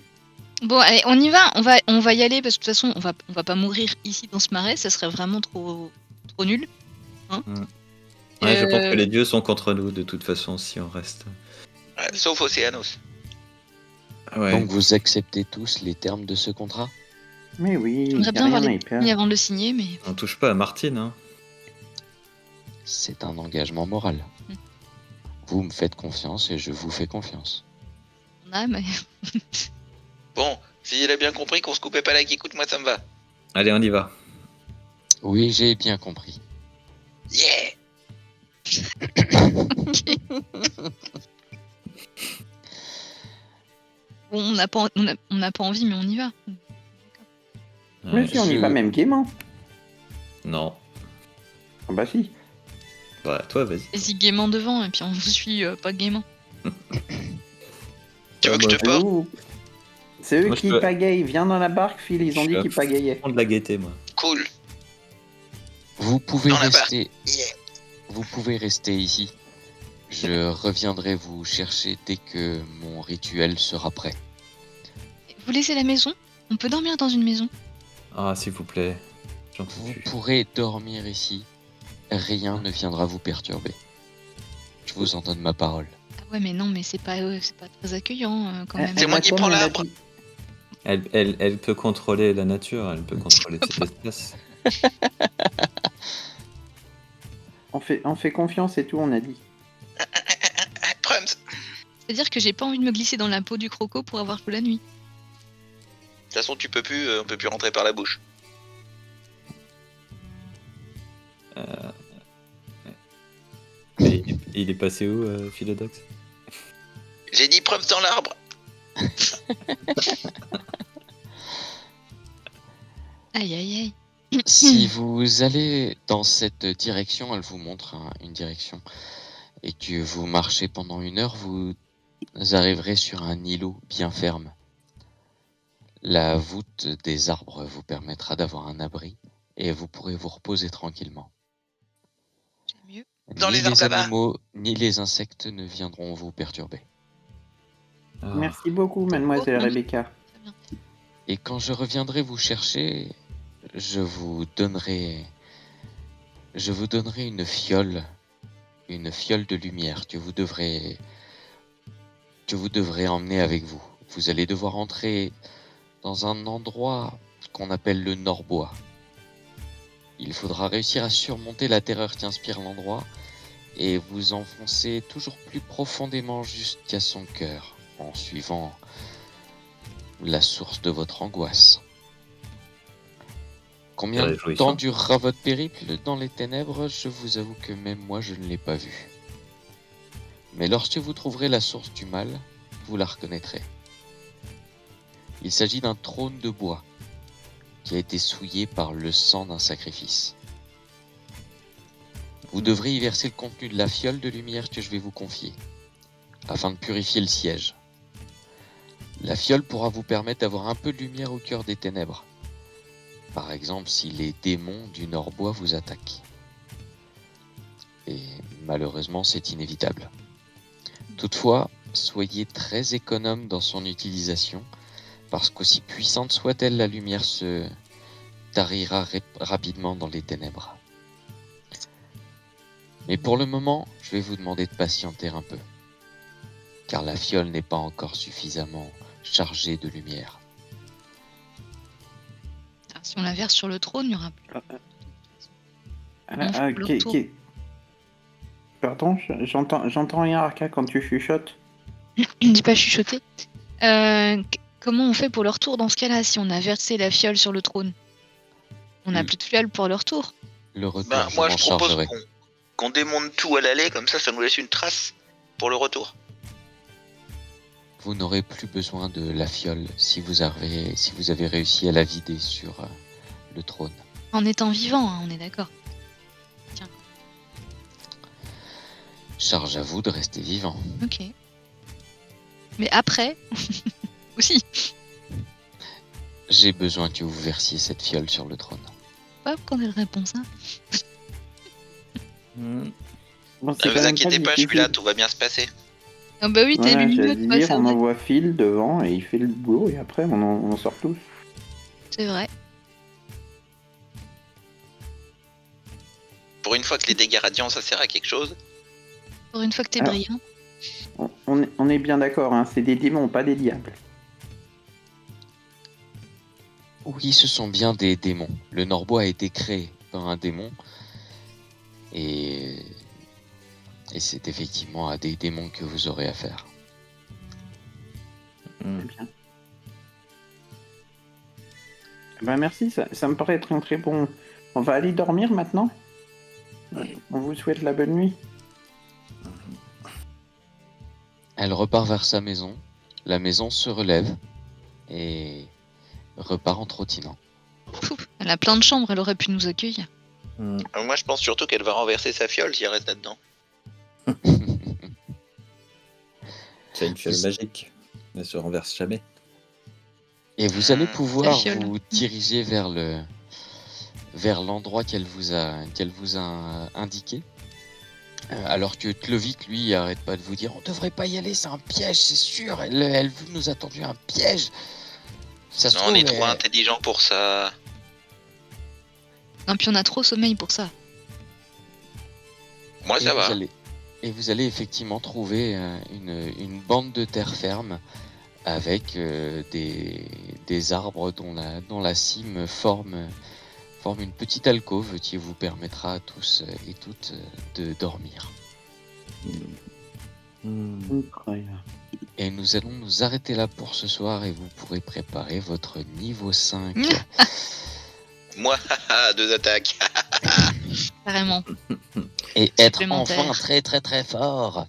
Bon, allez, on y va. On va y aller parce que de toute façon, on va pas mourir ici dans ce marais. Ça serait vraiment trop nul. Hein. Ouais, je pense que les dieux sont contre nous de toute façon si on reste. Ouais, sauf Océanos. Ouais. Donc vous acceptez tous les termes de ce contrat? Mais oui, J'aimerais y a bien avoir rien à les y perdre. signes avant de le signer, mais On touche pas à Martine, hein. C'est un engagement moral. Mm. Vous me faites confiance et je vous fais confiance. on a. Mais... Bon, s'il a bien compris qu'on se coupait pas la kikoute, moi ça me va. Allez, on y va. Oui, j'ai bien compris. Yeah. Bon, on n'a pas envie, mais on y va. Mais Ouais, si, on y va même gaiement. Non. Ah bah si. Bah, toi, vas-y. Vas-y gaiement devant et puis on vous suit pas gaiement. Tu veux que je te porte? C'est eux Moi, je qui peux- pagayent. Viens dans la barque, Phil, ils ont Je dit suis qu'ils à pagayaient. fond de la gaieté, moi. Cool. Vous pouvez Dans la barque. rester. Yeah. Vous pouvez rester ici. Je reviendrai vous chercher dès que mon rituel sera prêt. Vous laissez la maison? On peut dormir dans une maison? Ah, s'il vous plaît. J'en peux Vous plus. pourrez dormir ici. Rien ne viendra vous perturber. Je vous en donne ma parole. Ah ouais, mais non, mais c'est pas très accueillant quand même. C'est moi qui prends l'arbre. Elle peut contrôler la nature, elle peut contrôler cet espace. On fait confiance et tout, on a dit. Prums. C'est-à-dire que j'ai pas envie de me glisser dans la peau du croco pour avoir chaud la nuit. De toute façon, tu peux plus, on peut plus rentrer par la bouche. Mais il est passé où, Philodox? J'ai dit Prums dans l'arbre. Aïe aïe aïe. Si vous allez dans cette direction, elle vous montre une direction, et que vous marchez pendant 1 heure, vous arriverez sur un îlot bien ferme. La voûte des arbres vous permettra d'avoir un abri, et vous pourrez vous reposer tranquillement. J'aime mieux. Dans Ni les arbres les là-bas. animaux, ni les insectes ne viendront vous perturber. Ah, Merci beaucoup, mademoiselle Oh, Rebecca. Très bien. Et quand je reviendrai vous chercher, je vous donnerai une fiole de lumière que vous devrez emmener avec vous. Vous allez devoir entrer dans un endroit qu'on appelle le Nord-Bois. Il faudra réussir à surmonter la terreur qui inspire l'endroit et vous enfoncer toujours plus profondément jusqu'à son cœur en suivant la source de votre angoisse. Combien C'est de réjouissant. temps durera votre périple dans les ténèbres? Je vous avoue que même moi je ne l'ai pas vu. Mais lorsque vous trouverez la source du mal, vous la reconnaîtrez. Il s'agit d'un trône de bois qui a été souillé par le sang d'un sacrifice. Vous devrez y verser le contenu de la fiole de lumière que je vais vous confier, afin de purifier le siège. La fiole pourra vous permettre d'avoir un peu de lumière au cœur des ténèbres. Par exemple, si les démons du Nord-Bois vous attaquent. Et malheureusement, c'est inévitable. Toutefois, soyez très économe dans son utilisation, parce qu'aussi puissante soit-elle, la lumière se tarira rapidement dans les ténèbres. Mais pour le moment, je vais vous demander de patienter un peu, car la fiole n'est pas encore suffisamment chargée de lumière. Alors, si on la verse sur le trône, il y aura plus. Ah, faut leur tour. Pardon, j'entends rien, Arca, quand tu chuchotes. Je ne dis pas chuchoter. Comment on fait pour leur tour dans ce cas-là si on a versé la fiole sur le trône? On n'a Mm. plus de fiole pour leur tour. Le retour, Bah, je moi, m'en je propose chargerai. qu'on démonte tout à l'aller, comme ça nous laisse une trace pour le retour. Vous n'aurez plus besoin de la fiole si vous avez réussi à la vider sur le trône. En étant vivant, hein, on est d'accord. Charge à vous de rester vivant. Ok. Mais après, aussi. J'ai besoin que vous versiez cette fiole sur le trône. Pas quand elle répond ça. Hmm. Bon, Ne vous inquiétez pas, je suis là, difficile. tout va bien se passer. Ah bah oui, t'es Voilà, lumineux, j'allais toi, dire, ça on va. envoie Phil devant et il fait le boulot et après on en sort tous. C'est vrai. Pour une fois que les dégâts radiants ça sert à quelque chose. Pour une fois que t'es Alors. brillant. On est bien d'accord, hein, c'est des démons, pas des diables. Oui, ce sont bien des démons. Le Nord-Bois a été créé par un démon. Et c'est effectivement à des démons que vous aurez affaire. Hmm. C'est bien. Ben merci, ça me paraît être un très bon. On va aller dormir maintenant. On vous souhaite la bonne nuit. Elle repart vers sa maison. La maison se relève et repart en trottinant. Pouf, elle a plein de chambres, elle aurait pu nous accueillir. Hmm. Moi je pense surtout qu'elle va renverser sa fiole si elle reste là-dedans. C'est une fiole magique. Elle ne se renverse jamais. Et vous allez pouvoir La fiole. vous diriger vers l'endroit qu'elle vous a indiqué. Alors que Clovic, lui, arrête pas de vous dire on devrait pas y aller, c'est un piège, c'est sûr. Elle nous a tendu un piège. Ça se Non, trouve, on est trop intelligent pour ça. Non, puis on a trop sommeil pour ça. Moi, ça va. Vous allez effectivement trouver une bande de terre ferme avec des arbres dont la cime forme une petite alcôve qui vous permettra à tous et toutes de dormir. Incroyable. Et nous allons nous arrêter là pour ce soir et vous pourrez préparer votre niveau 5. Moi, haha, 2 attaques. Carrément. Et être Supplémentaire. enfin très très très fort.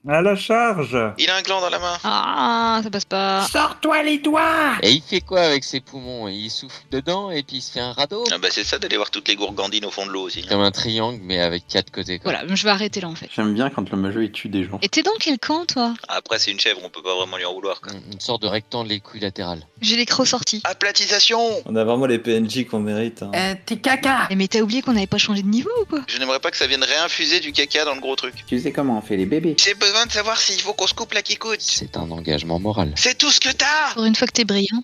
À la charge. Il a un gland dans la main. Ah, ça passe pas. Sors-toi les doigts! Et il fait quoi avec ses poumons? Il souffle dedans et puis il se fait un radeau? Ah bah c'est ça d'aller voir toutes les gourgandines au fond de l'eau aussi. Comme un triangle mais avec 4 côtés. Quoi. Voilà, je vais arrêter là en fait. J'aime bien quand le majeur il tue des gens. Et t'es dans quel camp toi? Après c'est une chèvre, on peut pas vraiment lui en vouloir. Quoi. Une sorte de rectangle équilatéral. J'ai les crocs sortis. Aplatisation. On a vraiment les PNJ qu'on mérite. Hein. T'es caca! Mais t'as oublié qu'on n'avait pas changé de niveau ou quoi? Je n'aimerais pas que ça vienne réinfuser du caca dans le gros truc. Tu sais comment on fait les bébés? J'ai besoin de savoir s'il faut qu'on se coupe la kikoute. C'est un engagement moral. C'est tout ce que t'as. Pour une fois que t'es brillant.